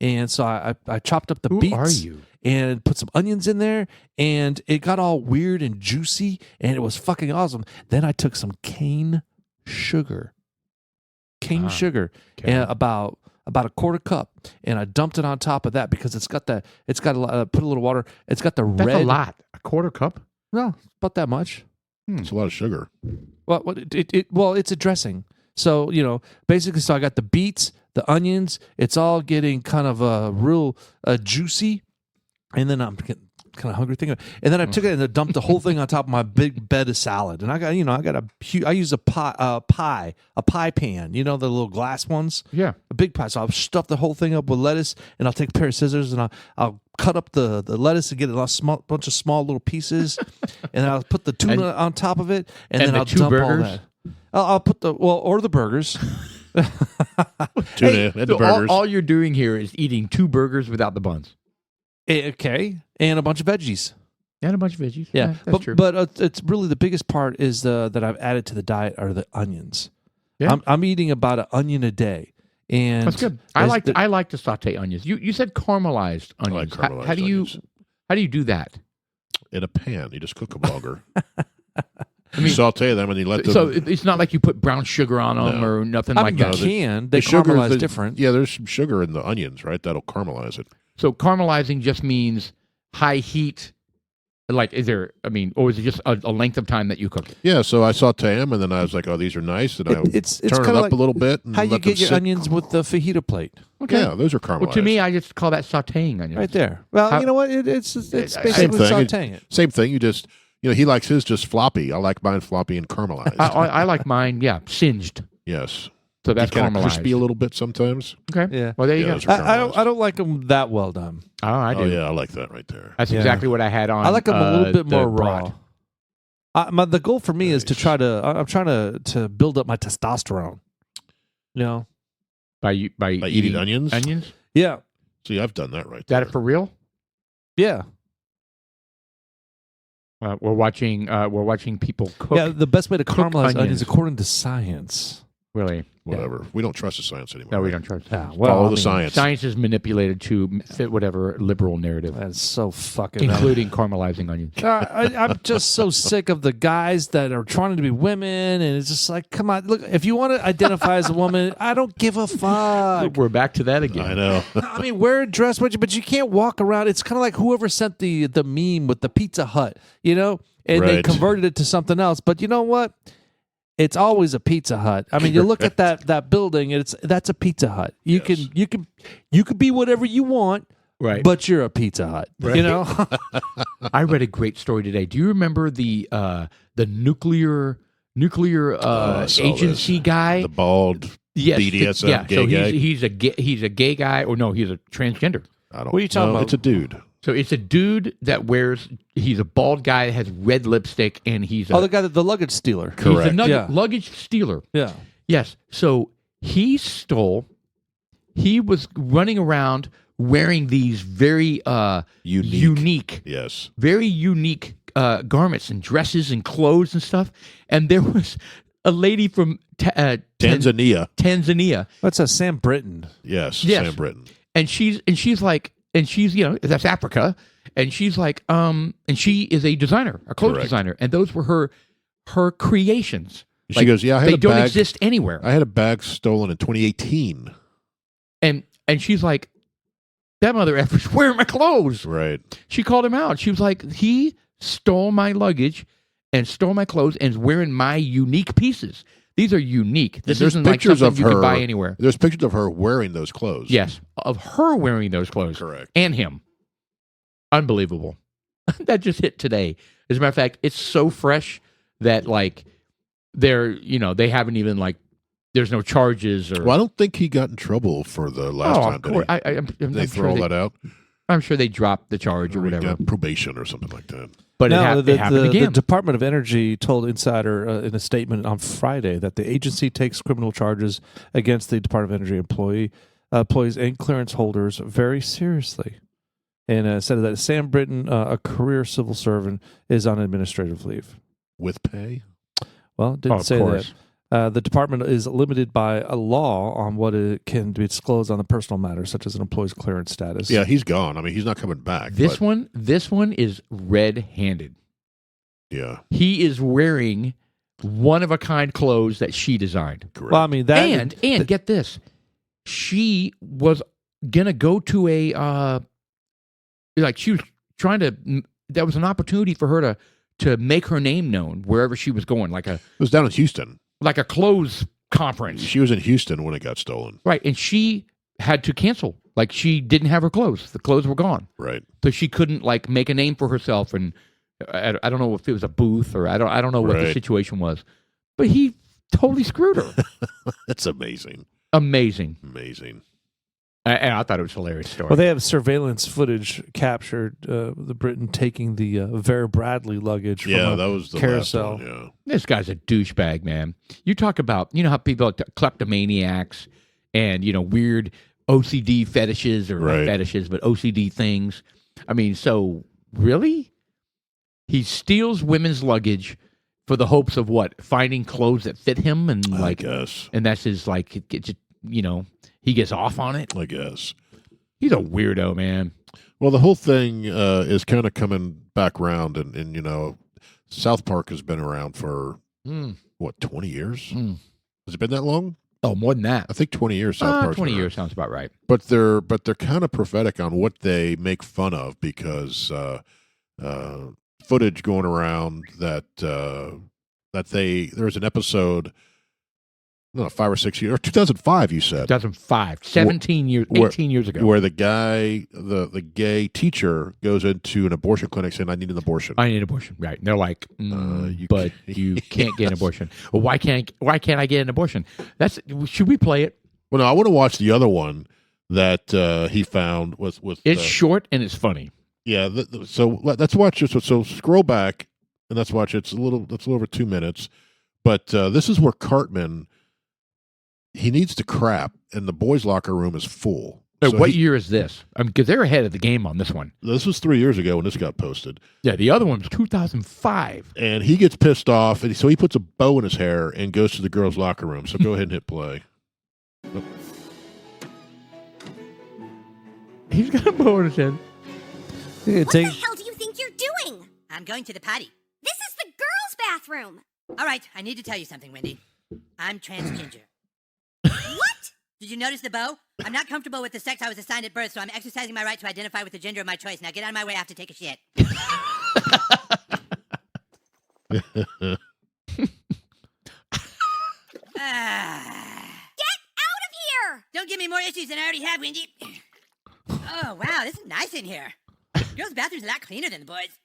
A: and so I chopped up the
B: Who
A: beets.
B: are you?
A: And put some onions in there, and it got all weird and juicy, and it was fucking awesome. Then I took some cane sugar,
B: Okay.
A: and about a quarter cup, and I dumped it on top of that because it's got put a little water. It's got the
B: That's
A: red.
B: a lot. A quarter cup?
A: No, about that much.
C: It's a lot of sugar.
A: Well, it's a dressing. So basically, so I got the beets, the onions. It's all getting kind of real juicy. And then I'm getting kind of hungry thinking. And then I took it and I dumped the whole thing on top of my big bed of salad. And I use a pie pan. The little glass ones.
B: Yeah.
A: A big pie. So I'll stuff the whole thing up with lettuce, and I'll take a pair of scissors and I'll cut up the lettuce and get a bunch of small little pieces, and then I'll put the tuna on top of it, and then
B: the
A: I'll
B: 2
A: dump
B: burgers?
A: all that. I'll put or the burgers.
C: Tuna and the burgers.
B: All you're doing here is eating 2 burgers without the buns.
A: Okay, and a bunch of veggies.
B: And a bunch of veggies.
A: Yeah,
B: that's true.
A: But it's really the biggest part is that I've added to the diet are the onions.
B: Yeah.
A: I'm eating about an onion a day, and
B: That's good. I like to saute onions. You said caramelized
C: I like
B: onions.
C: caramelized
B: How do
C: onions.
B: you do that?
C: In a pan. You just cook them longer. You saute them and you let them.
B: So it's not like you put brown sugar on them
C: No.
B: or nothing
A: I
B: like
A: mean,
B: that.
A: you can. They
C: the sugar-
A: caramelize
C: the-
A: different.
C: Yeah, there's some sugar in the onions, right? That'll caramelize it.
B: So caramelizing just means high heat. Like, or is it just a length of time that you cook it?
C: Yeah, so I saute them, and then I was like, "Oh, these are nice," and I
A: It's
C: turn it
A: kinda
C: up
A: like
C: a little bit. And
A: how you
C: let them
A: get your
C: sit.
A: onions with the fajita plate.
B: Okay.
C: Yeah, those are caramelized.
B: Well, to me, I just call that sautéing onions.
A: Right there. Well,
B: How-
A: you know what? It's
C: Same
A: basically
C: thing.
A: sauteing it.
C: Same thing. You just, he likes his just floppy. I like mine floppy and caramelized.
B: I like mine, singed.
C: Yes.
B: So that's
C: kind of
B: caramelized.
C: crispy a little bit sometimes.
B: Okay.
A: Yeah.
B: Well, there you
C: Yeah,
B: go.
C: those are
A: I don't like them that well done.
B: Oh, I do.
C: Oh yeah, I like that right there.
B: That's
A: Yeah.
B: exactly what I had on.
A: I like them a little bit
B: the
A: more
B: brat.
A: raw. The goal for me is to
C: Nice.
A: I'm trying to build up my testosterone.
B: By
C: eating onions?
B: Onions?
A: Yeah.
C: See, I've done that right
B: Is
C: there.
B: that for real?
A: Yeah.
B: We're watching people cook.
A: Yeah. The best way to
B: cook
A: caramelize onions,
B: onions.
A: according to science.
B: Really?
C: Whatever. We don't trust the science anymore.
B: No, we don't trust.
A: Yeah.
C: Follow the science.
B: Science is manipulated to fit whatever liberal narrative,
A: That's so fucking.
B: including caramelizing onions.
A: I'm just so sick of the guys that are trying to be women, and it's just like, come on, look. If you want to identify as a woman, I don't give a fuck.
B: We're back to that again.
C: I know.
A: I mean, wear a dress, but you can't walk around. It's kind of like whoever sent the meme with the Pizza Hut, and they
C: Right.
A: converted it to something else. But you know what? It's always a Pizza Hut. I mean, you look at that building, that's a Pizza Hut. You can be whatever you want,
B: Right.
A: but you're a Pizza Hut.
C: Right.
B: I read a great story today. Do you remember the nuclear
C: I saw
B: agency
C: this.
B: guy?
C: The bald
B: Yes,
C: BDSM gay
B: so
C: guy.
B: he's a gay guy, or no, he's a transgender.
C: I don't
A: What are you talking
C: know.
A: about?
C: It's a dude.
B: So it's a dude that he's a bald guy that has red lipstick, and he's
A: the guy, the luggage stealer.
B: he's a
C: Correct.
A: Yeah.
B: luggage stealer.
A: Yeah.
B: Yes. So he was running around wearing these very unique,
C: Yes.
B: very unique garments and dresses and clothes and stuff. And there was a lady from
C: Tanzania.
B: Tanzania,
A: That's a Sam Britton.
C: Yes.
B: Yes.
C: Sam Britton.
B: and she's that's Africa, and she's like, and she is a designer, a clothes
C: Correct.
B: designer, and those were her creations.
C: She goes, yeah, I had
B: They
C: a
B: don't
C: bag.
B: exist anywhere.
C: I had a bag stolen in 2018.
B: And she's like, that mother effer's wearing my clothes.
C: Right.
B: She called him out. She was like, he stole my luggage and stole my clothes and is wearing my unique pieces. These are unique. This
C: There's
B: isn't like
C: pictures
B: something
C: of
B: you
C: her
B: could buy anywhere.
C: There's pictures of her wearing those clothes.
B: Yes, of her wearing those clothes.
C: Correct.
B: And him. Unbelievable. That just hit today. As a matter of fact, it's so fresh that like they haven't even like there's no charges or
C: Well, I don't think he got in trouble for the last time.
B: of course.
C: Did he?
B: I'm
C: Did they
B: sure
C: throw all that out?
B: I'm sure they dropped the charge or
C: He
B: whatever.
C: got probation or something like that.
B: But it happened
A: the
B: again.
A: Department of Energy told Insider in a statement on Friday that the agency takes criminal charges against the Department of Energy employees and clearance holders very seriously, and said that Sam Britton, a career civil servant, is on administrative leave.
C: With pay?
A: Well, it didn't say that. The department is limited by a law on what it can be disclosed on the personal matters, such as an employee's clearance status.
C: Yeah, he's gone. I mean, he's not coming back.
B: This one is red-handed.
C: Yeah.
B: He is wearing one-of-a-kind clothes that she designed.
C: Correct.
A: Well, I mean that,
B: And get this, she was gonna go to a she was trying to. That was an opportunity for her to make her name known wherever she was going,
C: it was down in Houston.
B: like a clothes conference.
C: She was in Houston when it got stolen.
B: Right, and she had to cancel. Like, she didn't have her clothes. The clothes were gone.
C: Right.
B: So she couldn't, like, make a name for herself. And I don't know if it was a booth or I don't know what the situation was. But he totally screwed her.
C: That's amazing.
B: Amazing.
C: And
B: I thought it was a hilarious story.
A: well, they have surveillance footage captured the Britain taking the Vera Bradley luggage from
C: Yeah,
A: a
C: that was the
A: carousel.
C: last one, yeah.
B: This guy's a douchebag, man. You talk about, how people are kleptomaniacs and, weird OCD fetishes or not fetishes, but OCD things. I mean, so really? He steals women's luggage for the hopes of what? Finding clothes that fit him? And
C: I guess.
B: And that's his, he gets off on it?
C: I guess.
B: He's a weirdo, man.
C: Well, the whole thing is kind of coming back around, and South Park has been around for, 20 years? Has it been that long?
B: Oh, more than that.
C: I think 20 years. South Park.
B: 20 years sounds about right.
C: But they're kind of prophetic on what they make fun of, because footage going around that there's an episode, 5 or 6 years, or 2005, you said.
B: 2005, 18 years ago.
C: Where the guy, the gay teacher, goes into an abortion clinic saying, I need an abortion.
B: I need an abortion. Right. And they're like, but you can't get an abortion. Well, why can't I get an abortion? Should we play it?
C: Well, no, I want to watch the other one that he found with.
B: It's short and it's funny.
C: Yeah. So let's watch this. So scroll back and let's watch it. It's a little over 2 minutes. But this is where Cartman, he needs to crap, and the boys' locker room is full. So
B: what year is this? Because they're ahead of the game on this one.
C: This was 3 years ago when this got posted.
B: Yeah, the other one was 2005.
C: And he gets pissed off, and so he puts a bow in his hair and goes to the girls' locker room. So go ahead and hit play.
B: He's got a bow in his head.
D: What the hell do you think you're doing? I'm going to the potty. This is the girls' bathroom. All right, I need to tell you something, Wendy. I'm transgender. What? Did you notice the bow? I'm not comfortable with the sex I was assigned at birth, so I'm exercising my right to identify with the gender of my choice. Now get out of my way, I have to take a shit. Get out of here! Don't give me more issues than I already have, Wendy. Oh, wow, this is nice in here. Girls' bathroom's a lot cleaner than the boys'.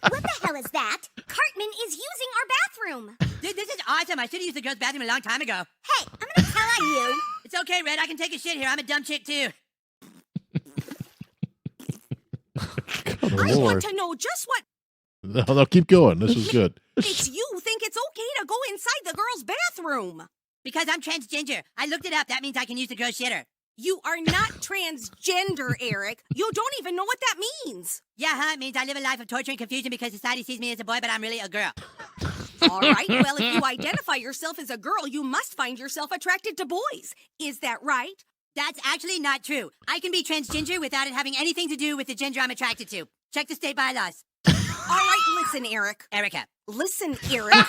E: What the hell is that? Cartman is using our bathroom.
D: Dude, this is awesome. I should have used the girls' bathroom a long time ago.
E: Hey, I'm gonna tell on you.
D: It's okay, Red. I can take a shit here. I'm a dumb chick, too.
E: I want to know just what
C: No, keep going. This is good.
E: makes you think it's okay to go inside the girls' bathroom.
D: Because I'm transgender. I looked it up. That means I can use the girls' shitter.
E: You are not transgender, Eric. You don't even know what that means.
D: Yeah, huh? It means I live a life of torture and confusion because society sees me as a boy, but I'm really a girl.
E: All right, well, if you identify yourself as a girl, you must find yourself attracted to boys. Is that right?
D: That's actually not true. I can be transgender without it having anything to do with the gender I'm attracted to. Check the state bylaws.
E: All right, listen, Eric.
D: Erica.
E: Listen, Eric.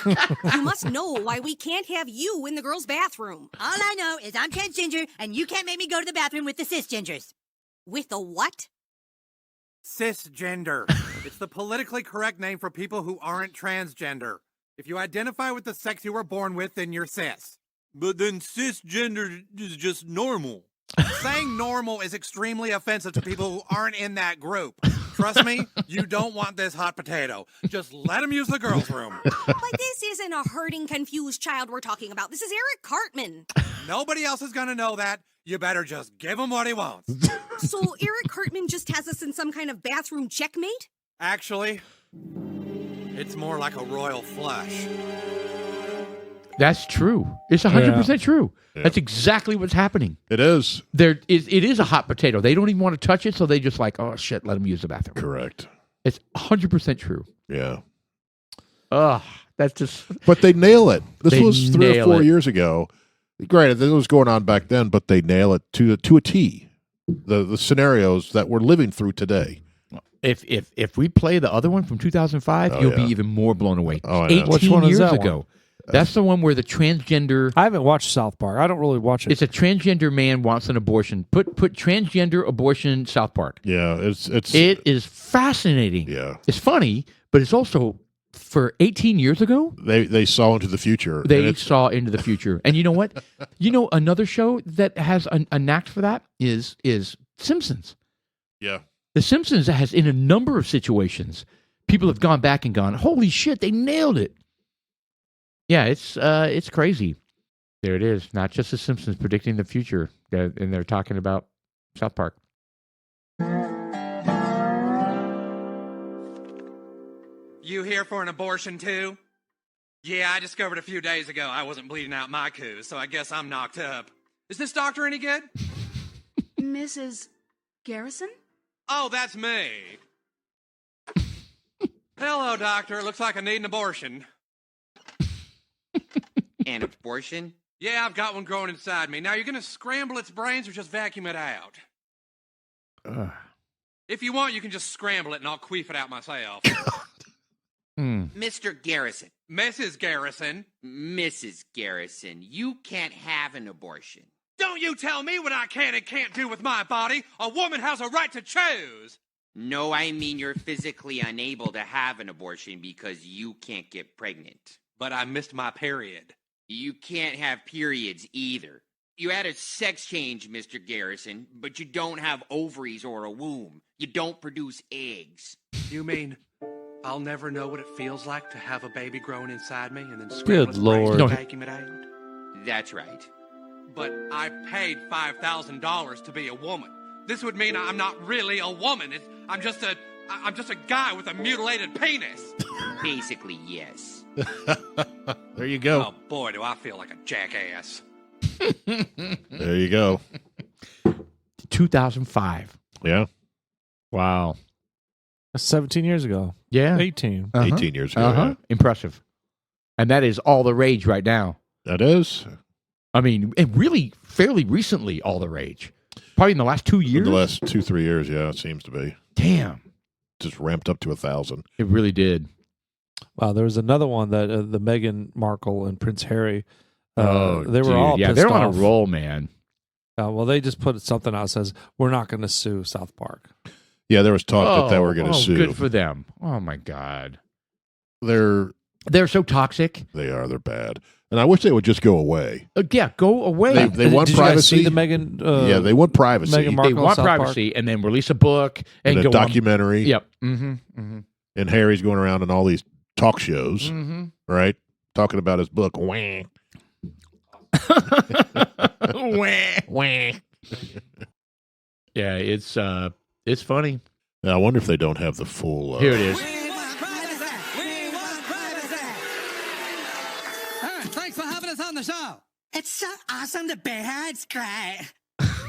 E: You must know why we can't have you in the girls' bathroom.
D: All I know is I'm transgender, and you can't make me go to the bathroom with the cisgenders.
E: With the what?
F: Cisgender. It's the politically correct name for people who aren't transgender. If you identify with the sex you were born with, then you're cis.
G: But then cisgender is just normal.
F: Saying normal is extremely offensive to people who aren't in that group. Trust me, you don't want this hot potato. Just let him use the girls' room.
E: But this isn't a hurting, confused child we're talking about. This is Eric Cartman.
F: Nobody else is going to know that. You better just give him what he wants.
E: So Eric Hartman just has us in some kind of bathroom checkmate?
F: Actually, it's more like a royal flush.
B: That's true. It's 100% true.
C: Yeah.
B: That's exactly what's happening.
C: It is.
B: It is a hot potato. They don't even want to touch it, so they just like, oh, shit, let them use the bathroom.
C: Correct.
B: It's 100% true.
C: Yeah.
B: Ugh, that's just...
C: But they nail it. This
B: They
C: was 3 or
B: nail
C: 4
B: it.
C: years ago. Granted, this was going on back then, but they nail it to a T. The scenarios that we're living through today.
B: If we play the other one from 2005,
C: Oh,
B: you'll
C: yeah.
B: be even more blown away.
C: Oh, I know.
B: 18
A: Which one is
B: years
A: that one?
B: ago. That's the one where the transgender...
A: I haven't watched South Park. I don't really watch it.
B: It's a transgender man wants an abortion. Put transgender abortion South Park.
C: Yeah, it's
B: It is fascinating.
C: yeah.
B: It's funny, but it's also for 18 years ago.
C: They saw into the future. and
B: They
C: it's-
B: saw into the future. And you know what? Another show that has a knack for that is Simpsons.
C: yeah.
B: The Simpsons has, in a number of situations, people have gone back and gone, holy shit, they nailed it. Yeah, it's crazy. There it is. Not just the Simpsons predicting the future, and they're talking about South Park.
F: You here for an abortion too? Yeah, I discovered a few days ago I wasn't bleeding out my coos, so I guess I'm knocked up. Is this doctor any good?
E: Mrs. Garrison?
F: Oh, that's me. Hello, doctor. Looks like I need an abortion.
H: An abortion?
F: Yeah, I've got one growing inside me. Now, you're going to scramble its brains or just vacuum it out? If you want, you can just scramble it and I'll queef it out myself.
H: Mr. Garrison,
F: Mrs. Garrison,
H: Mrs. Garrison, you can't have an abortion.
F: don't you tell me what I can and can't do with my body. A woman has a right to choose.
H: No, I mean you're physically unable to have an abortion because you can't get pregnant.
F: But I missed my period.
H: You can't have periods either. You had a sex change, Mr. Garrison, but you don't have ovaries or a womb. You don't produce eggs.
F: You mean I'll never know what it feels like to have a baby growing inside me and then
A: Good
F: scramble its brains
A: Lord.
F: and vacuum it out?
H: That's right.
F: But I paid $5,000 to be a woman. This would mean I'm not really a woman. I'm just a guy with a mutilated penis.
H: Basically, yes.
C: There you go.
F: Oh boy, do I feel like a jackass.
C: There you go.
B: 2005.
C: Yeah.
B: Wow.
A: 17 years ago.
B: Yeah.
A: 18.
C: 18 years ago. yeah.
B: Impressive. And that is all the rage right now.
C: That is.
B: I mean, and really fairly recently, all the rage. Probably in the last 2
C: In
B: years.
C: the last 2-3 years, yeah, it seems to be.
B: Damn.
C: Just ramped up to 1,000.
B: It really did.
A: Wow, there was another one that the Meghan Markle and Prince Harry. They were
B: dude.
A: all
B: Yeah,
A: pissed
B: they're on
A: off.
B: a roll, man.
A: Well, they just put something out that says we're not going to sue South Park.
C: Yeah, there was talk that they were going to sue.
B: Good for them. Oh my God.
C: They're
B: so toxic.
C: They're bad. And I wish they would just go away.
B: Yeah, go away.
C: They want
A: Did you guys see
C: privacy.
A: the Meghan?
C: Yeah, they want privacy.
A: Meghan Markle
B: They
A: and
B: want
A: South Park?
B: privacy and then release a book and
C: And
B: go
C: a documentary.
B: on. Yep. Mm-hmm. Mm-hmm.
C: And Harry's going around in all these talk shows,
B: Mm-hmm.
C: right? Talking about his book. Wah.
B: Wah, wah. Yeah, it's funny.
C: I wonder if they don't have the full.
B: Here it is.
I: Thanks for having us on the show. It's so awesome to be here. It's great.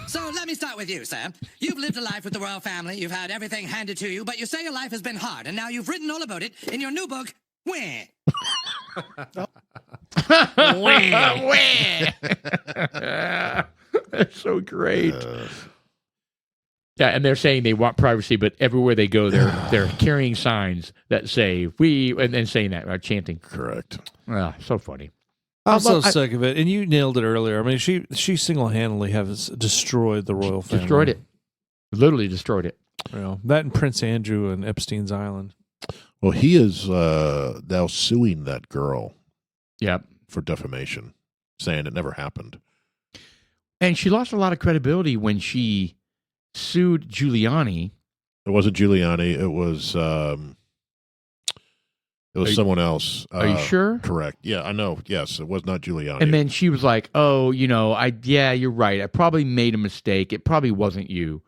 I: So let me start with you, sir. You've lived a life with the royal family. You've had everything handed to you, but you say your life has been hard, and now you've written all about it in your new book, Wah.
B: That's so great. Yeah, and they're saying they want privacy, but everywhere they go, they're carrying signs that say "we" and then saying that, chanting.
C: Correct.
B: So funny.
A: I'm so sick of it. And you nailed it earlier. I mean, she single-handedly has destroyed the royal family.
B: Destroyed it. Literally destroyed it.
A: You know, that and Prince Andrew and Epstein's Island.
C: Well, he is now suing that girl
B: Yep.
C: for defamation, saying it never happened.
B: And she lost a lot of credibility when she sued Giuliani.
C: It wasn't Giuliani. It was It was someone else.
B: Are you sure?
C: Correct. Yeah, I know. Yes, it was not Giuliani.
B: And then she was like, "Oh, yeah, you're right. I probably made a mistake. It probably wasn't you."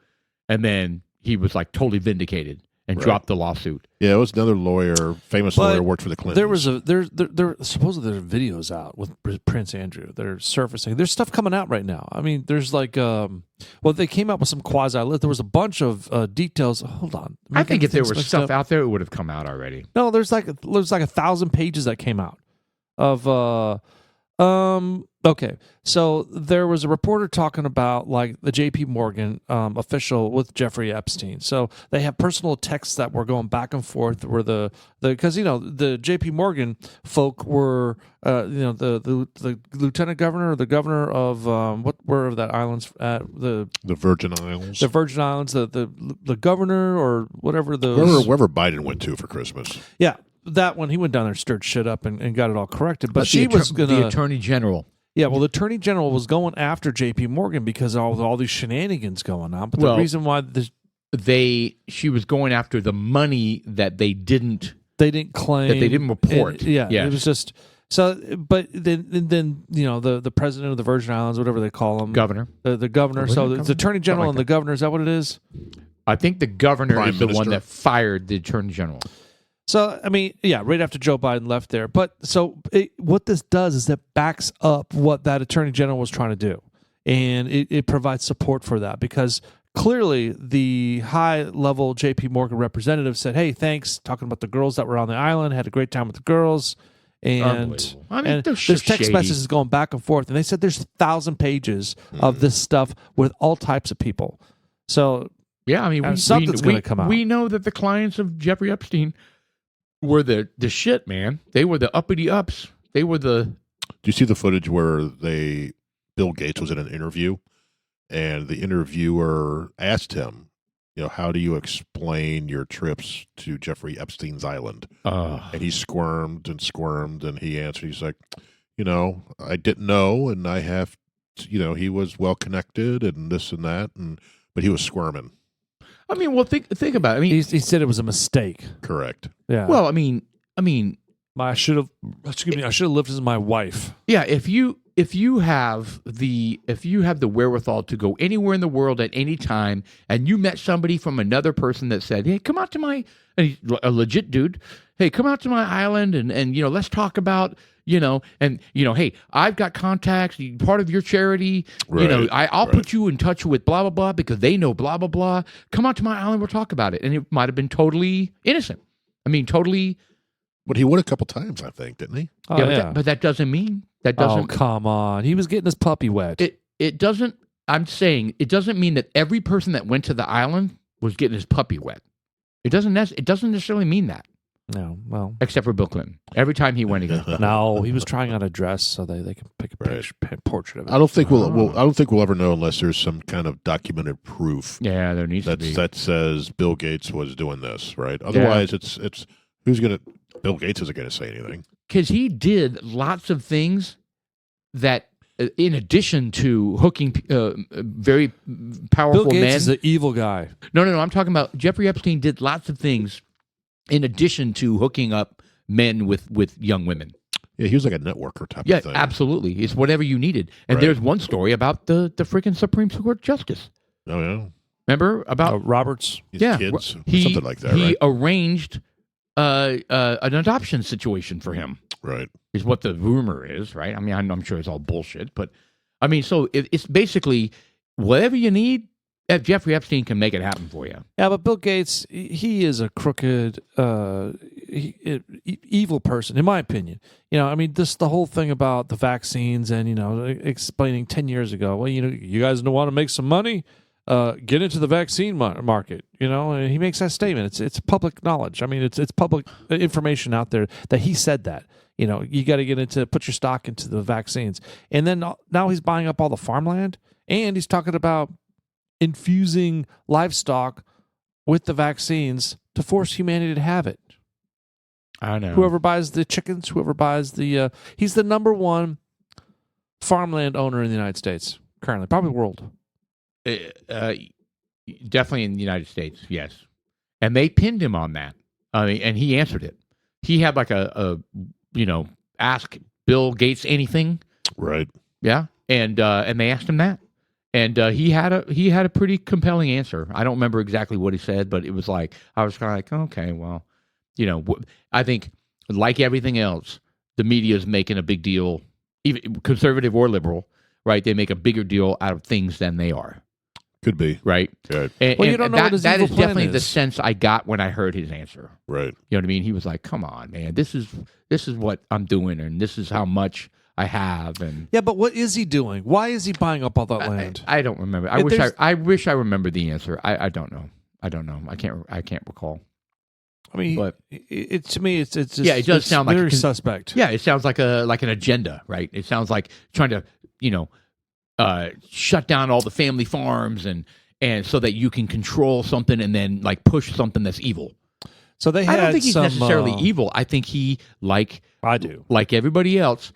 B: And then he was like totally vindicated and dropped the lawsuit.
C: Yeah, it was another lawyer, famous lawyer, worked for the Clintons.
A: There was there supposedly there's videos out with Prince Andrew that are surfacing. There's stuff coming out right now. I mean, there's like they came out with some quasi list. There was a bunch of details. Hold on,
B: I think if there was stuff out there, it would have come out already.
A: No, there's like 1,000 pages that came out of okay, so there was a reporter talking about like the J.P. Morgan official with Jeffrey Epstein. So they have personal texts that were going back and forth. Where because the J.P. Morgan folk were the lieutenant governor or the governor of where that islands at the
C: Virgin Islands,
A: the Virgin Islands, the governor or whatever
C: wherever Biden went to for Christmas.
A: Yeah. That one, he went down there, stirred shit up, and got it all corrected. But
B: the attorney general.
A: Yeah, well, the attorney general was going after J.P. Morgan because of all these shenanigans going on. But the reason why
B: she was going after the money that they didn't
A: claim,
B: that they didn't report.
A: It was just so. But then the president of the Virgin Islands, whatever they call him,
B: governor,
A: the governor. So it's the attorney general and the governor. Is that what it is?
B: I think the governor
C: Prime
B: is the
C: Minister.
B: one that fired the attorney general.
A: So, I mean, yeah, right after Joe Biden left there. But so what this does is that backs up what that attorney general was trying to do. And it provides support for that because clearly the high-level J.P. Morgan representative said, hey, thanks, talking about the girls that were on the island, had a great time with the girls. And,
B: I mean,
A: there's text messages going back and forth. And they said there's 1,000 pages of this stuff with all types of people. So,
B: yeah, I mean,
A: something's going to come out.
B: We know that the clients of Jeffrey Epstein were the shit, man. They were the uppity ups. They were the.
C: Do you see the footage where Bill Gates was in an interview, and the interviewer asked him, how do you explain your trips to Jeffrey Epstein's island? And he squirmed, and he answered. He's like, I didn't know, and I have, he was well connected, and this and that, but he was squirming.
B: I mean, well, think about it. I mean,
A: he said it was a mistake.
C: Correct.
A: Yeah.
B: Well, I mean,
A: I should have lived as my wife.
B: Yeah, if you have the wherewithal to go anywhere in the world at any time, and you met somebody from another person that said, "Hey, come out to my," and he's a legit dude. Hey, come out to my island, and let's talk about. Hey, I've got contacts, part of your charity.
C: Right,
B: I'll put you in touch with blah, blah, blah because they know blah, blah, blah. Come out to my island, we'll talk about it. And it might have been totally innocent. I mean, totally.
C: But he won a couple times, I think, didn't he?
A: Oh,
B: yeah, but that doesn't mean.
A: Oh, come on. He was getting his puppy wet.
B: It doesn't, I'm saying, it doesn't mean that every person that went to the island was getting his puppy wet. It doesn't necessarily mean that.
A: No, well,
B: except for Bill Clinton. Every time he went, he goes.
A: No, he was trying on a dress so they can pick a portrait of it.
C: I don't think we'll ever know unless there's some kind of documented proof.
B: Yeah, there needs to be
C: that says Bill Gates was doing this, right? Otherwise, it's who's gonna. Bill Gates isn't going to say anything
B: because he did lots of things that, in addition to hooking very powerful
A: Bill Gates
B: men,
A: is an evil guy.
B: No. I'm talking about Jeffrey Epstein did lots of things. In addition to hooking up men with young women.
C: Yeah, he was like a networker type
B: of
C: thing.
B: Yeah, absolutely. It's whatever you needed. And there's one story about the freaking Supreme Court justice.
C: Oh, yeah.
B: Remember? About
A: Roberts?
C: His kids? Something like that,
B: He
C: right?
B: arranged an adoption situation for him.
C: Right.
B: Is what the rumor is, right? I mean, I'm sure it's all bullshit. But, I mean, so it's basically whatever you need, Jeffrey Epstein can make it happen for you.
A: Yeah, but Bill Gates, he is a crooked, evil person, in my opinion. I mean, the whole thing about the vaccines and, explaining 10 years ago, well, you guys don't want to make some money? Get into the vaccine market, and he makes that statement. It's public knowledge. I mean, it's public information out there that he said that. You got to put your stock into the vaccines. And then now he's buying up all the farmland, and he's talking about infusing livestock with the vaccines to force humanity to have it.
B: I know.
A: Whoever buys the chickens, whoever buys the... he's the number one farmland owner in the United States currently, probably world.
B: Definitely in the United States, yes. And they pinned him on that. And he answered it. he had like a ask Bill Gates anything.
C: Right.
B: Yeah, and they asked him that, and he had a pretty compelling answer. I don't remember exactly what he said, but it was like I was kind of like, okay, well, I think like everything else, the media is making a big deal, even conservative or liberal, right? They make a bigger deal out of things than they are.
C: Could be.
B: Right.
C: Good.
B: And,
A: Well, you don't know
B: that,
A: what his
B: that
A: evil
B: is
A: plan
B: definitely the
A: is.
B: sense I got when I heard his answer.
C: Right.
B: You know what I mean? He was like, "Come on, man, this is what I'm doing, and this is how much I have." And
A: Yeah, but what is he doing? Why is he buying up all that land?
B: I don't remember. I wish I remembered the answer. I don't know. I can't recall.
A: I mean,
B: But
A: it to me, it's just
B: yeah, it does sound like
A: very
B: a
A: suspect.
B: Yeah, it sounds like an agenda, right? It sounds like trying to shut down all the family farms and so that you can control something and then like push something that's evil.
A: So they
B: I
A: had
B: don't think he's
A: some,
B: necessarily evil. I think he
A: I do.
B: like everybody else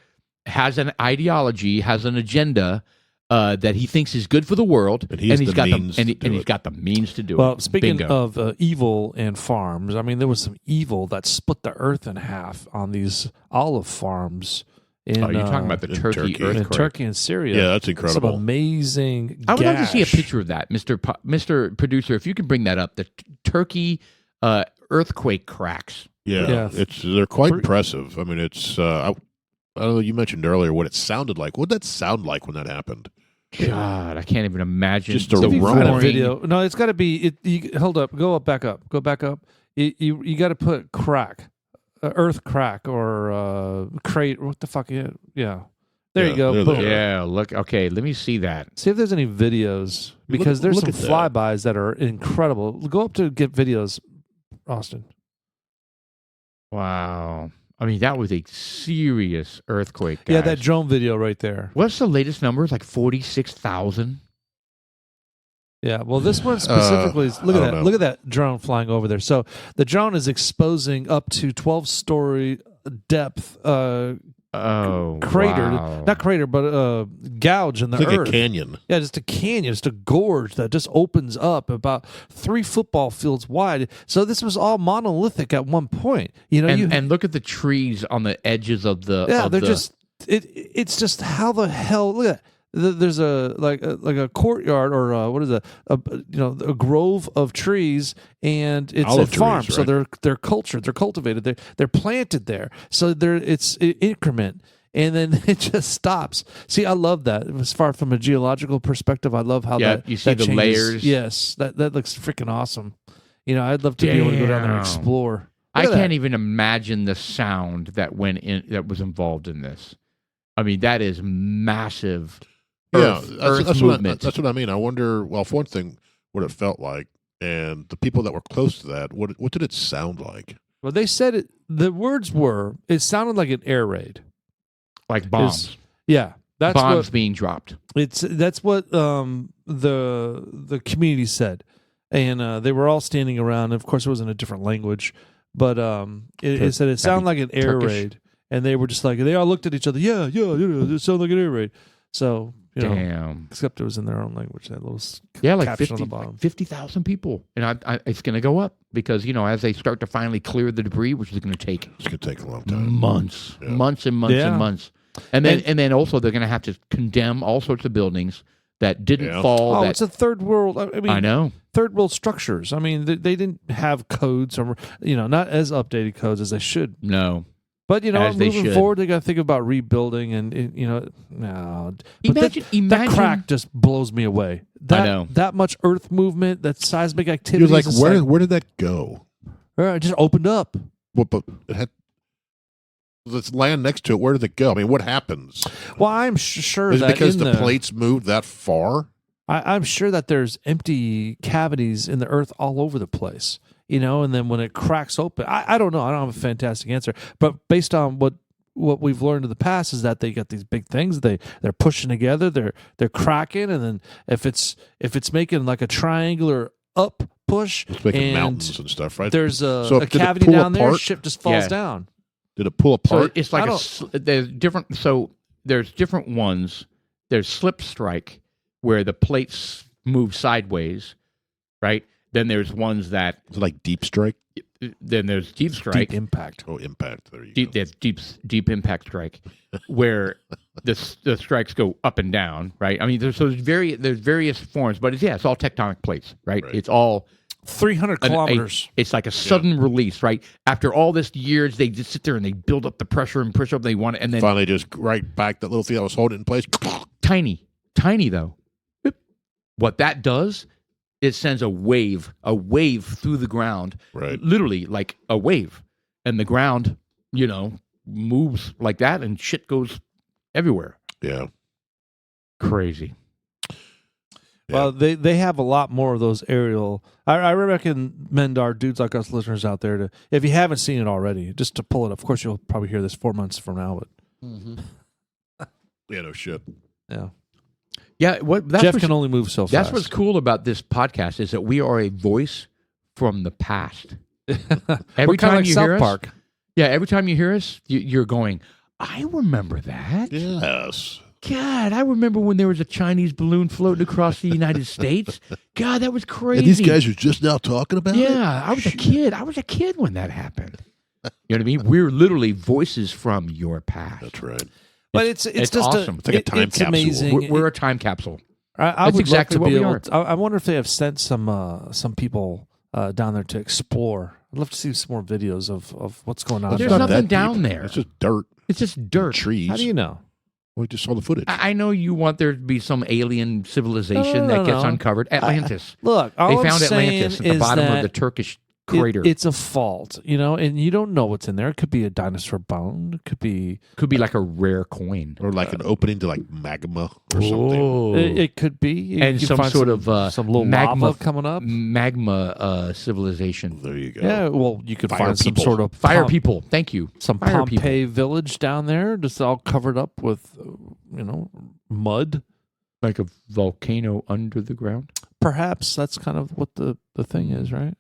B: has an ideology, has an agenda that he thinks is good for the world,
C: And he has
B: he's
C: the
B: got
C: means to do
B: he's
C: it.
B: got the means to do it.
A: Well, speaking
B: Bingo.
A: of evil and farms, I mean, there was some evil that split the earth in half on these olive farms. In,
B: you're talking about the
C: in
B: Turkey
C: Turkey.
B: earthquake.
A: in Turkey and Syria.
C: Yeah, that's
A: Some
C: incredible.
A: amazing.
B: I would like to see a
A: gash.
B: picture of that, Mr. Producer. If you can bring that up, the Turkey earthquake cracks.
C: Yeah,
A: Yeah.
C: they're quite impressive. I mean, it's I don't know. You mentioned earlier what it sounded like. What did that sound like when that happened?
B: God, I can't even imagine.
C: Just a
B: the
A: If you find a
B: roaring.
A: video. No, it's got to be. Hold up. Go back up. Go back up. You got to put crack, earth crack, or crate. What the fuck? Yeah. There
C: Yeah,
A: you go.
C: there they
A: Boom.
C: are.
B: Yeah, look. Okay, let me see that.
A: See if there's any videos because there's
C: look
A: some
C: at that.
A: flybys that are incredible. Go up to get videos, Austin.
B: Wow. I mean, that was a serious earthquake.
A: Yeah,
B: guys.
A: that drone video right there.
B: What's the latest number? It's like 46,000.
A: Yeah, well, this one specifically is look
C: I
A: at
C: don't
A: that.
C: know.
A: Look at that drone flying over there. So the drone is exposing up to 12-story depth
B: Oh,
A: crater,
B: wow.
A: not crater, but gouge in the
C: It's like
A: earth.
C: a canyon.
A: Yeah, just a canyon, just a gorge that just opens up about 3 football fields wide. So this was all monolithic at one point. You know,
B: And look at the trees on the edges of the.
A: yeah,
B: of
A: they're
B: the-
A: just it's just how the hell look at that. There's like a courtyard or what is it? A grove of trees, and it's
C: Olive
A: a farm.
C: trees,
A: So
C: right?
A: they're cultured, they're cultivated, they're planted there. So it's increment, and then it just stops. See, I love that. As far from a geological perspective, I love how
B: Yeah,
A: that
B: you see
A: that
B: the
A: changes.
B: layers.
A: Yes, that looks freaking awesome. You know, I'd love to be able to go down there and
B: Damn.
A: explore.
B: I
A: Look at
B: can't
A: that.
B: even imagine the sound that went in that was involved in this. I mean, that is massive. Earth
C: that's
B: movement.
C: That's what I mean. I wonder. Well, for one thing, what it felt like, and the people that were close to that. What did it sound like?
A: Well, they said it. The words were. It sounded like an air raid.
B: Like bombs.
A: Yeah, that's
B: Bombs
A: what
B: being dropped.
A: that's what the community said, and they were all standing around. Of course, it was in a different language, but it said it sounded like an air
B: Turkish?
A: raid, and they were just like they all looked at each other. Yeah, it sounded like an air raid. So
B: Damn.
A: except it was in their own language. That little
B: Yeah, like
A: caption on the bottom.
B: 50,000 people. And it's going to go up because, as they start to finally clear the debris, which is going to take
C: It's gonna take a long time.
B: months,
C: Yeah.
B: months and months
A: Yeah.
B: and months. And then also they're going to have to condemn all sorts of buildings that didn't
C: Yeah.
B: fall.
A: Oh,
B: that,
A: it's a third world. I mean,
B: I know.
A: third world structures. I mean, they didn't have codes or not as updated codes as they should.
B: No.
A: But
B: As they
A: moving
B: should.
A: forward, they got to think about rebuilding, and no. But
B: Imagine
A: that crack just blows me away. That,
B: know.
A: that much earth movement, that seismic
C: He
A: activity.
C: was like, where did that go?
A: It just opened up.
C: Well, but it had this land next to it. Where did it go? I mean, what happens?
A: Well, I'm sure
C: Is it
A: that
C: because
A: in
C: the plates moved that far?
A: I'm sure that there's empty cavities in the earth all over the place. And then when it cracks open, I don't know. I don't have a fantastic answer, but based on what we've learned in the past is that they got these big things. They're pushing together. They're cracking, and then if it's making like a triangular up push,
C: It's making
A: and
C: mountains and stuff, right?
A: there's
C: So
A: a
C: did it
A: cavity
C: pull
A: down there,
C: apart?
A: ship just falls
B: Yeah.
A: down.
C: Did it pull
B: So
C: apart?
B: it's
A: I
B: like
A: don't-
B: there's different. So there's different ones. There's slip strike where the plates move sideways, right? Then there's ones that
C: Is it like deep strike?
B: then there's deep strike.
A: Deep impact.
C: Oh, impact. There you
B: Deep,
C: go.
B: that's deep impact strike, where the strikes go up and down, right? I mean, there's various forms, but it's all tectonic plates, right?
C: Right.
B: It's all
A: 300 kilometers.
B: it's like a sudden release, right? After all this years, they just sit there and they build up the pressure and push up. They want it, and then
C: Finally, just right back that little thing that was holding it in place.
B: tiny though. Boop. What that does, it sends a wave through the ground,
C: Right.
B: literally like a wave, and the ground, moves like that, and shit goes everywhere.
C: Yeah.
B: Crazy.
A: Well, they have a lot more of those aerial. I recommend our dudes like us listeners out there to, if you haven't seen it already, just to pull it up. Of course, you'll probably hear this 4 months from now, but
C: Yeah, no shit.
A: yeah.
B: Yeah,
A: Jeff can only move so fast.
B: That's what's cool about this podcast is that we are a voice from the past. Every time
A: like
B: you
A: South
B: hear
A: Park.
B: us, every time you hear us, you're going, I remember that.
C: Yes.
B: God, I remember when there was a Chinese balloon floating across the United States. God, that was crazy.
C: And these guys are just now talking about it?
B: Yeah, I was a kid. I was a kid when that happened. You know what I mean? We're literally voices from your past.
C: That's right.
A: But it's just
B: awesome.
C: It's like a time
A: it's
C: capsule.
A: amazing.
B: We're a time capsule.
A: I
B: That's
A: would
B: exactly
A: love
B: what
A: to be
B: we
A: able.
B: are.
A: To, I wonder if they have sent some people down there to explore. I'd love to see some more videos of what's going on.
B: But there's
A: down
C: not
B: nothing
C: that
B: down
C: deep.
B: there.
C: It's just dirt,
B: It's just dirt.
C: trees.
A: How do you know?
C: We just saw the footage.
B: I know you want there to be some alien civilization
A: No,
B: that gets
A: no.
B: uncovered. Atlantis.
A: Look, all
B: They
A: I'm
B: found
A: saying
B: Atlantis at the
A: is
B: bottom of
A: that
B: the Turkish crater.
A: It's a fault, and you don't know what's in there. It could be a dinosaur bone. It could be.
B: Could be like a rare coin.
C: Or like an opening to like magma or something.
B: Oh.
A: It could be. You
B: And
A: can
B: some
A: find
B: sort of
A: some little
B: magma
A: lava coming up.
B: Magma civilization.
C: There you go.
A: Yeah, well, you could
C: Fire
A: find some
C: people.
A: sort of
B: Fire people. Thank you.
A: some
B: Fire
A: Pompeii
B: people.
A: village down there, just all covered up with, mud.
B: Like a volcano under the ground.
A: Perhaps that's kind of what the thing is, right?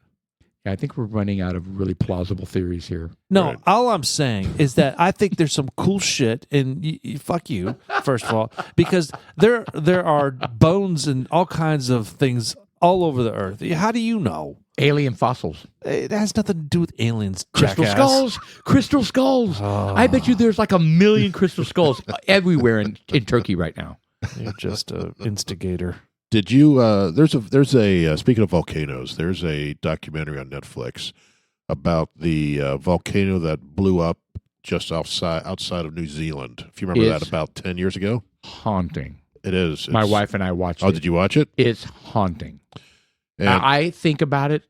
B: Yeah, I think we're running out of really plausible theories here.
A: No,
C: Right.
A: all I'm saying is that I think there's some cool shit, and fuck you, first of all, because there are bones and all kinds of things all over the earth. How do you know?
B: Alien fossils.
A: It has nothing to do with aliens,
B: Crystal
A: jackass.
B: skulls. Crystal skulls. I bet you there's like 1 million crystal skulls everywhere in Turkey right now.
A: You're just an instigator.
C: Did you? There's a. Speaking of volcanoes, there's a documentary on Netflix about the volcano that blew up just outside of New Zealand. If you remember
B: It's
C: that, about 10 years ago.
B: Haunting.
C: It is.
B: My
C: It's-
B: wife and I watched
C: Oh,
B: it.
C: did you watch it?
B: It's haunting.
C: And,
B: I think about it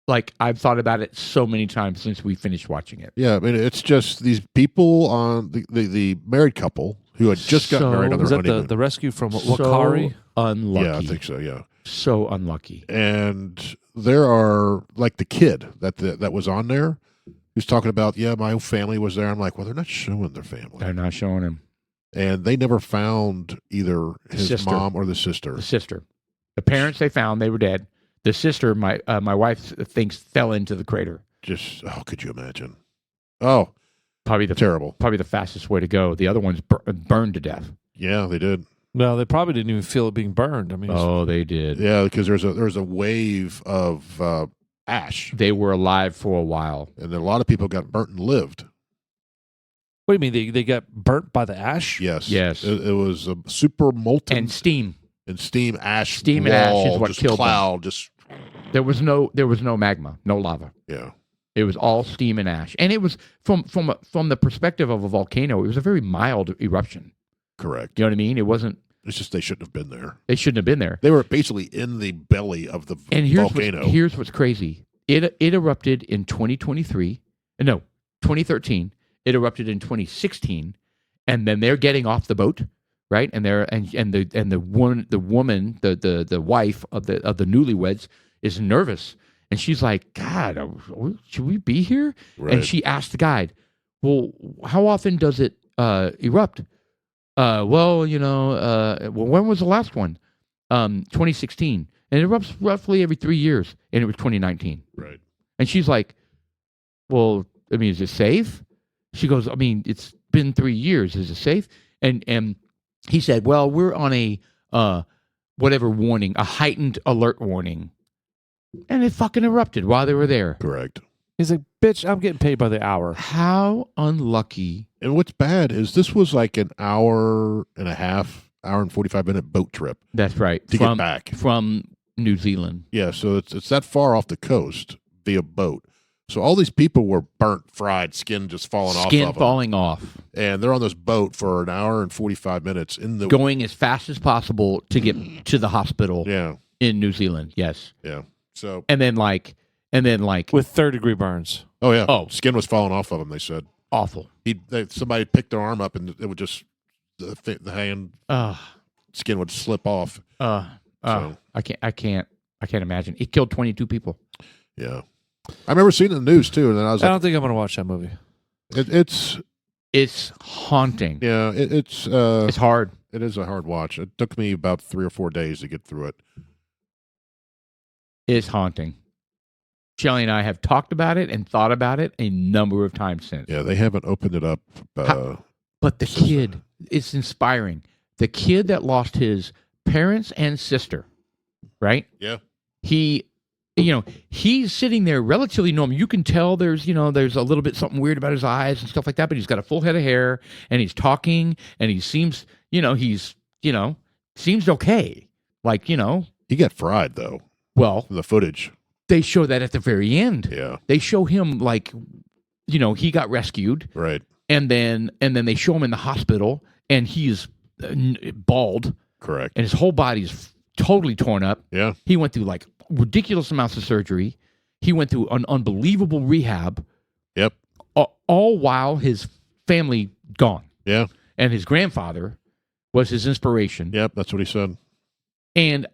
B: like I've thought about it so many times since we finished watching it.
C: yeah, I mean, it's just these people on the married couple who had just gotten married on
A: Was
C: their
A: that
C: honeymoon.
A: the rescue from Wakari?
B: So unlucky.
C: Yeah, I think so. Yeah.
B: So unlucky.
C: And there are like the kid that was on there who's talking about, yeah, my whole family was there. I'm like, well, they're not showing their family,
B: They're not showing him.
C: and they never found either his
B: Sister.
C: mom or the sister.
B: The sister. The parents they found, they were dead. The sister, my wife thinks, fell into the crater.
C: Just could you imagine? Oh,
B: Probably the fastest way to go. The other one's burned to death.
C: yeah, they did.
A: No, they probably didn't even feel it being burned. I mean,
B: Oh, they did.
C: Yeah, because there's a wave of ash,
B: They were alive for a while.
C: and then a lot of people got burnt and lived.
A: what do you mean they got burnt by the ash?
C: Yes,
B: Yes.
C: It was a super molten
B: And steam.
C: and steam ash.
B: Steam and ash is
C: wall,
B: what
C: just
B: killed them.
C: cloud. Just
B: There was no magma, no lava.
C: yeah.
B: It was all steam and ash, and it was from the perspective of a volcano. It was a very mild eruption.
C: Correct.
B: You know what I mean? It wasn't.
C: It's just they shouldn't have been there.
B: They shouldn't have been there.
C: They were basically in the belly of the
B: And
C: volcano.
B: here's what's crazy. It erupted in 2023. No, 2013. It erupted in 2016, and then they're getting off the boat, right? And the woman, the wife of the newlyweds is nervous. And she's like, God, should we be here?
C: Right.
B: And she asked the guide, well, how often does it erupt? When was the last one? 2016. And it erupts roughly every 3 years. And it was 2019.
C: Right.
B: And she's like, well, I mean, is it safe? She goes, I mean, it's been 3 years. Is it safe? And he said, well, we're on a whatever warning, a heightened alert warning. And it fucking erupted while they were there.
C: Correct.
A: He's like, bitch, I'm getting paid by the hour.
B: How unlucky.
C: And what's bad is this was like an hour and a half, hour and 45-minute boat trip
B: That's right.
C: to get back.
B: From New Zealand.
C: Yeah, so it's that far off the coast via boat. So all these people were burnt, fried, skin just falling off of
B: Skin
C: them.
B: falling off.
C: And they're on this boat for an hour and 45 minutes in the
B: Going as fast as possible to get to the hospital
C: Yeah,
B: in New Zealand. Yes.
C: yeah. So
B: And then like
A: With 3rd-degree burns.
C: oh yeah.
B: Oh.
C: Skin was falling off of him, they said.
B: awful.
C: Somebody picked their arm up and it would just the hand skin would slip off. So.
B: I can't imagine. It killed 22 people.
C: Yeah. I remember seeing it in the news too, and then I was
A: I
C: like,
A: don't think I'm going to watch that movie.
B: It's haunting.
C: yeah, it's
B: hard.
C: It is a hard watch. It took me about 3 or 4 days to get through it.
B: It's haunting. Shelley and I have talked about it and thought about it a number of times since.
C: Yeah, they haven't opened it up.
B: But the kid, it's inspiring. The kid that lost his parents and sister, right?
C: Yeah.
B: He's sitting there relatively normal. You can tell there's a little bit something weird about his eyes and stuff like that, but he's got a full head of hair and he's talking and he seems, seems okay. Like,
C: He got fried though.
B: Well,
C: From the footage.
B: they show that at the very end.
C: Yeah.
B: They show him like, he got rescued.
C: Right.
B: And then they show him in the hospital, and he's bald,
C: Correct.
B: and his whole body's totally torn up.
C: Yeah.
B: He went through like ridiculous amounts of surgery. He went through an unbelievable rehab.
C: Yep.
B: All while his family gone.
C: Yeah.
B: And his grandfather was his inspiration.
C: Yep. That's what he said.
B: And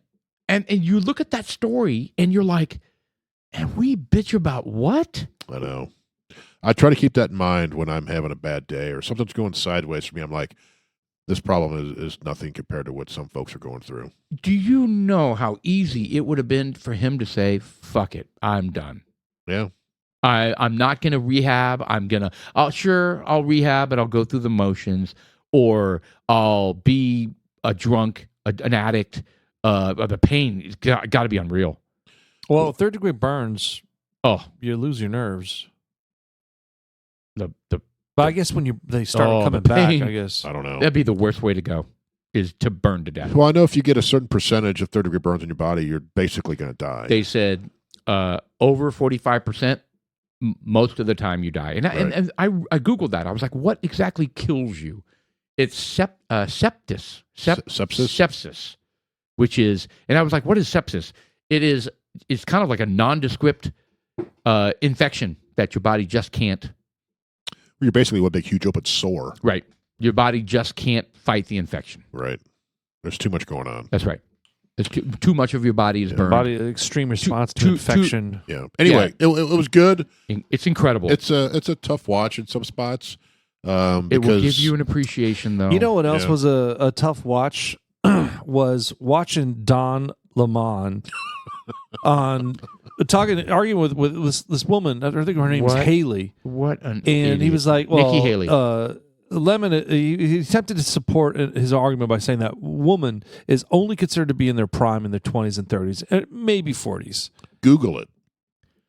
B: you look at that story, and you're like, and we bitch about what?
C: I know. I try to keep that in mind when I'm having a bad day or something's going sideways for me. I'm like, this problem is nothing compared to what some folks are going through.
B: Do you know how easy it would have been for him to say, fuck it, I'm done.
C: Yeah.
B: I'm not going to rehab. I'll rehab, but I'll go through the motions, or I'll be a drunk, an addict. The pain has got to be unreal.
A: Well, 3rd-degree burns,
B: Oh,
A: you lose your nerves.
B: the
A: But I guess when they start coming
B: the
A: back,
B: pain.
A: I guess.
C: I don't know.
B: that'd be the worst way to go, is to burn to death.
C: Well, I know if you get a certain percentage of 3rd-degree burns in your body, you're basically going to die.
B: They said over 45%, most of the time you die. And I Googled that. I was like, what exactly kills you? It's sepsis. Sepsis, which is, and I was like, what is sepsis? It's kind of like a nondescript infection that your body just can't.
C: You're basically one big, huge open sore.
B: Right. Your body just can't fight the infection.
C: Right. There's too much going on.
B: That's right. There's too much of your body is burned.
A: Body extreme response to infection.
C: Yeah. Anyway, It was good.
B: It's incredible.
C: It's a tough watch in some spots.
B: It will give you an appreciation, though.
A: You know what else
C: Yeah.
A: was a tough watch? Was watching Don Lemon on arguing with this woman. I think her name's
B: What?
A: Haley.
B: What an
A: And he
B: idiot.
A: was like, well,
B: Nikki Haley.
A: Lemon, he attempted to support his argument by saying that woman is only considered to be in their prime in their 20s and 30s, and maybe 40s.
C: Google it.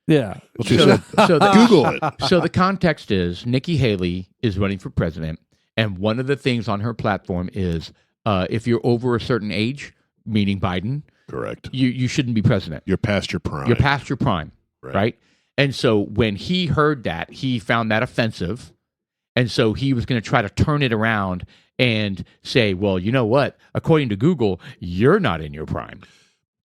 A: Yeah.
C: What she
B: So
C: said. Google it.
B: So the context is Nikki Haley is running for president, and one of the things on her platform is if you're over a certain age, meaning Biden,
C: Correct.
B: you shouldn't be president.
C: You're past your prime.
B: You're past your prime,
C: Right.
B: right? And so when he heard that, he found that offensive. And so he was going to try to turn it around and say, well, you know what? According to Google, you're not in your prime.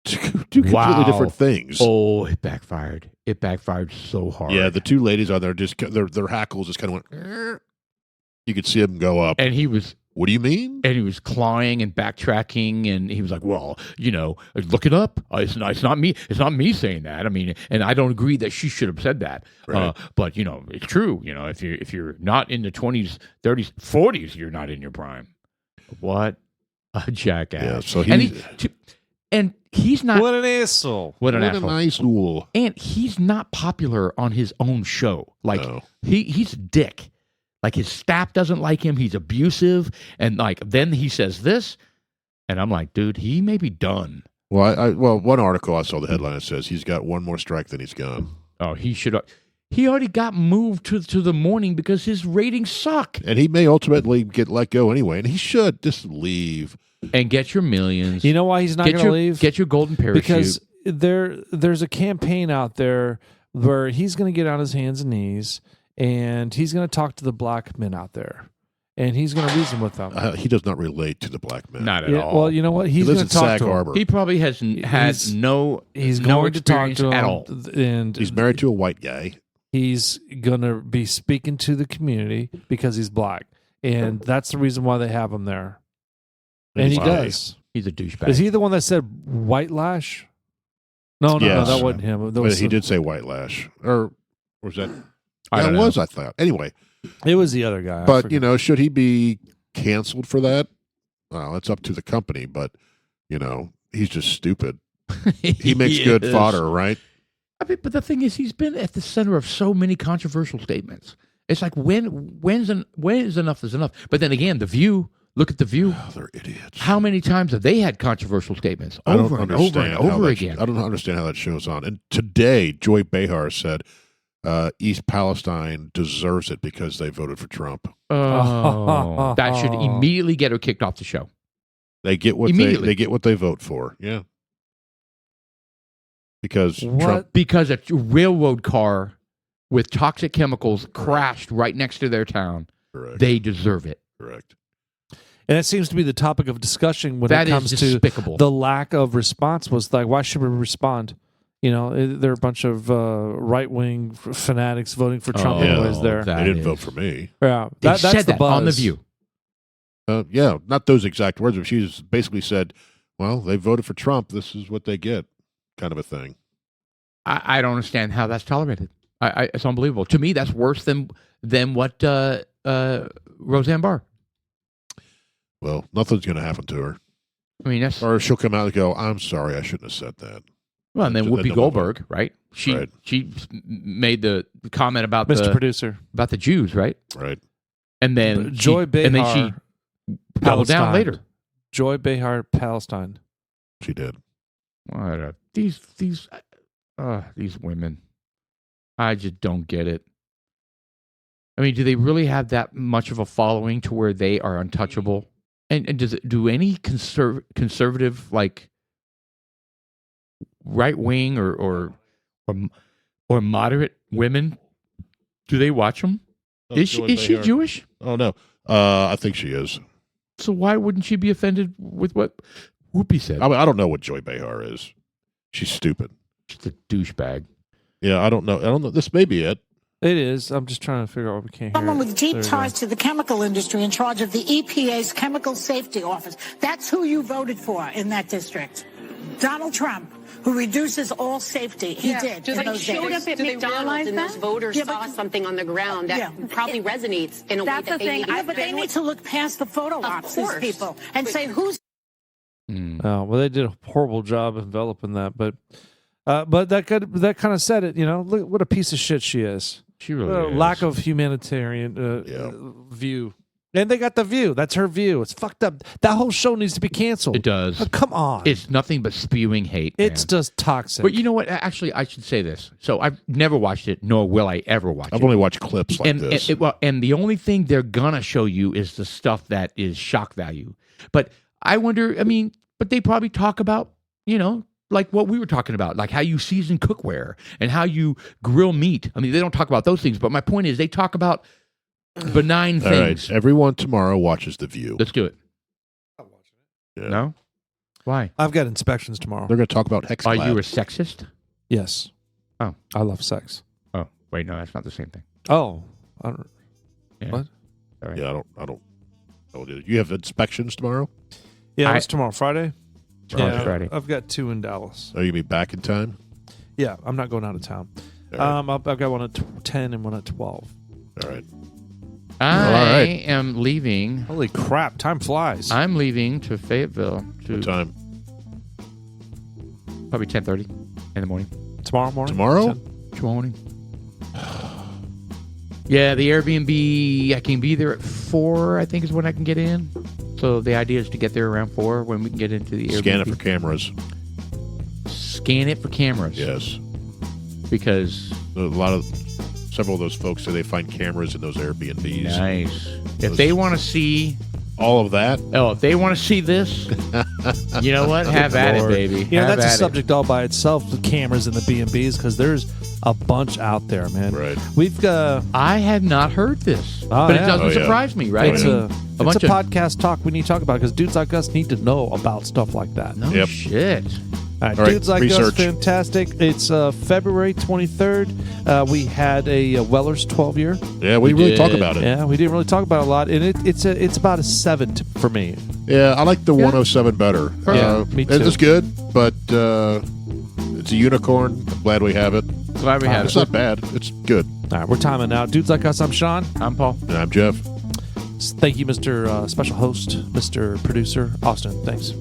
C: Two completely
B: Wow.
C: different things.
B: Oh, it backfired. It backfired so hard.
C: Yeah, the two ladies on there just their hackles just kind of went. "Er." You could see them go up.
B: And he was
C: What do you mean?
B: clawing and backtracking, and he was like, well, look it up. It's not me. It's not me saying that. I mean, and I don't agree that she should have said that.
C: Right.
B: But it's true. If you're not in the 20s, 30s, 40s, you're not in your prime. What a jackass.
C: Yeah, so
B: and he's not.
A: What an asshole.
B: What an
C: what a
B: asshole.
C: nice fool.
B: And he's not popular on his own show. Like
C: No.
B: he's a dick. Like his staff doesn't like him. He's abusive. And like then he says this, and I'm like, dude, he may be done.
C: Well, well, one article I saw the headline that says he's got one more strike than he's gone.
B: Oh, he should. he already got moved to the morning because his ratings suck.
C: And he may ultimately get let go anyway, and he should just leave.
B: And get your millions.
A: You know why he's not going to leave?
B: Get your golden parachute.
A: Because there's a campaign out there where he's going to get on his hands and knees and he's going to talk to the black men out there and he's going to reason with them.
C: He does not relate to the black men.
B: Not at all.
A: Well, you know what? He's
C: He
A: going
C: lives
A: to
C: in
A: talk
C: Sag
A: to him.
C: Harbor.
B: He probably has no
A: He's
B: no
A: going to talk
B: experience
A: to him
B: at all.
A: and
C: He's married to a white guy.
A: he's going to be speaking to the community because he's black. And that's the reason why they have him there. And he
C: Wow.
A: does.
B: He's a douchebag.
A: Is he the one that said white lash? No,
C: Yes.
A: that wasn't him. That
C: But
A: was
C: he did say white lash. Or was that?
B: I
C: That
B: don't know.
C: was, I thought. Anyway,
A: It was the other guy. I
C: but,
A: forget.
C: should he be canceled for that? Well, it's up to the company, but, he's just stupid. He makes good
B: is.
C: fodder, right?
B: I mean, but the thing is, he's been at the center of so many controversial statements. It's like when is enough is enough. But then again, The View. Look at The View.
C: Oh, they're idiots.
B: How many times have they had controversial statements
C: I don't
B: over and
C: understand
B: over and
C: how
B: over
C: that
B: again?
C: I don't understand how that shows on. And today, Joy Behar said East Palestine deserves it because they voted for Trump.
B: Oh, that should immediately get her kicked off the show.
C: They get what
B: Immediately.
C: they get what they vote for. Yeah. Because
A: What?
C: Trump.
B: Because a railroad car with toxic chemicals crashed right next to their town.
C: Correct.
B: They deserve it.
C: Correct.
A: And it seems to be the topic of discussion when
B: That
A: it
B: is
A: comes to
B: despicable.
A: the lack of response. Was like, why should we respond? There are a bunch of right-wing fanatics voting for Trump
B: Oh,
A: anyways there.
B: that
C: They didn't
B: is-
C: vote for me.
A: Yeah,
B: They
A: that's
B: said
A: the
B: that
A: buzz.
B: on The View.
C: Yeah, not those exact words, but she just basically said, well, they voted for Trump. This is what they get, kind of a thing.
B: I don't understand how that's tolerated. It's unbelievable. To me, that's worse than what Roseanne Barr.
C: Well, nothing's going to happen to her.
B: I mean, that's
C: Or she'll come out and go, I'm sorry, I shouldn't have said that.
B: well. And then
C: Then
B: Whoopi
C: they'll move
B: Goldberg, right?
C: Right.
B: She made the comment about
A: Mr. Producer.
B: about the Jews, right?
C: Right.
B: And then
A: Joy Behar.
B: and then she doubled down
A: Palestine.
B: later.
A: Joy Behar, Palestine.
C: She did.
B: What these women, I just don't get it. I mean, do they really have that much of a following to where they are untouchable? And do any conservative like right wing or moderate women, do they watch them? Is she Jewish?
C: Oh, no. I think she is.
B: So why wouldn't she be offended with what Whoopi said?
C: I mean, I don't know what Joy Behar is. She's stupid.
B: She's a douchebag.
C: Yeah, I don't know. This may be it.
A: It is. I'm just trying to figure out what we can't hear.
J: Someone with deep
A: There you
J: ties to the chemical industry in charge of the EPA's Chemical Safety Office. That's who you voted for in that district. Donald Trump, who reduces all safety. He did.
K: Do
J: in
K: they
J: those
K: showed
J: days.
K: up at
J: Do they
K: McDonald's
J: realize
K: and those
J: that?
K: voters
J: Yeah,
K: saw
J: but-
K: something on the ground that probably resonates in a way
J: That's
K: that
J: the
K: they
J: thing.
K: need.
J: Yeah, but they need to look past the photo ops, these
K: course.
J: people, and say who's.
A: Oh, well, they did a horrible job enveloping that, but that kind of said it. Look what a piece of shit she is.
B: She really is.
A: Lack of humanitarian view, and they got The View. That's her view. It's fucked up. That whole show needs to be canceled.
B: It does.
A: Oh, come on,
B: It's nothing but spewing hate.
A: it's
B: man.
A: just toxic.
B: But you know what? Actually, I should say this. So I've never watched it, nor will I ever watch
C: I've
B: it.
C: only watched clips like
B: and,
C: this.
B: and the only thing they're gonna show you is the stuff that is shock value. But I wonder. I mean, but they probably talk about like what we were talking about, like how you season cookware and how you grill meat. I mean, they don't talk about those things. But my point is, they talk about benign
C: All right.
B: things.
C: Everyone tomorrow watches The View.
B: Let's do it.
C: Yeah.
B: No, why?
A: I've got inspections tomorrow.
C: They're going to talk about hex
B: Are
C: lab.
B: you a sexist?
A: Yes.
B: Oh.
A: I love sex.
B: Oh, wait, no, that's not the same thing.
A: Oh, I don't.
B: Yeah.
A: What?
B: All right.
C: Yeah, I don't. Oh, you have inspections tomorrow?
A: Yeah, it's tomorrow, Friday.
B: Tomorrow's Friday.
A: I've got 2 in Dallas.
C: Are you going to be back in time?
A: Yeah, I'm not going out of town.
C: All right.
A: I've got one at 10 and one at 12.
C: All right.
B: I am leaving.
A: Holy crap! Time flies.
B: I'm leaving to Fayetteville to
C: What time?
B: probably 10:30 in the morning.
A: Tomorrow morning.
C: Tomorrow?
A: 10.
B: Morning. Yeah, the Airbnb, I can be there at 4, I think is when I can get in. So the idea is to get there around 4 when we can get into the Airbnb.
C: Scan it for cameras.
B: Scan it for cameras.
C: Yes.
B: Because
C: A lot of Several of those folks say they find cameras in those Airbnbs.
B: Nice. If they want to see
C: all of that,
B: if they want to see this, you know what? Have at it, baby.
A: Yeah,
B: Have
A: that's a
B: at
A: subject all by itself. The cameras in the B&Bs, because there's a bunch out there, man.
C: Right.
A: We've got.
B: I had not heard this, but it doesn't surprise me, right?
A: It's
B: I mean,
A: a podcast talk we need to talk about because dudes like us need to know about stuff like that.
B: No shit.
A: All right,
C: All right,
A: Dudes Like
C: research.
A: Us, fantastic. It's February 23rd. We had a Weller's 12-year.
C: Yeah, we really talk about it.
A: Yeah, we didn't really talk about it a lot, and it's about a 7 for me.
C: Yeah, I like the 107 better.
A: Yeah, me too.
C: It's good, but it's a unicorn. I'm glad we have it.
B: Glad we have
C: It's
B: it.
C: not bad. It's good.
A: All right, we're timing out. Dudes Like Us, I'm Sean.
B: I'm Paul.
C: And I'm Jeff.
A: Thank you, Mr. Special Host, Mr. Producer, Austin. Thanks.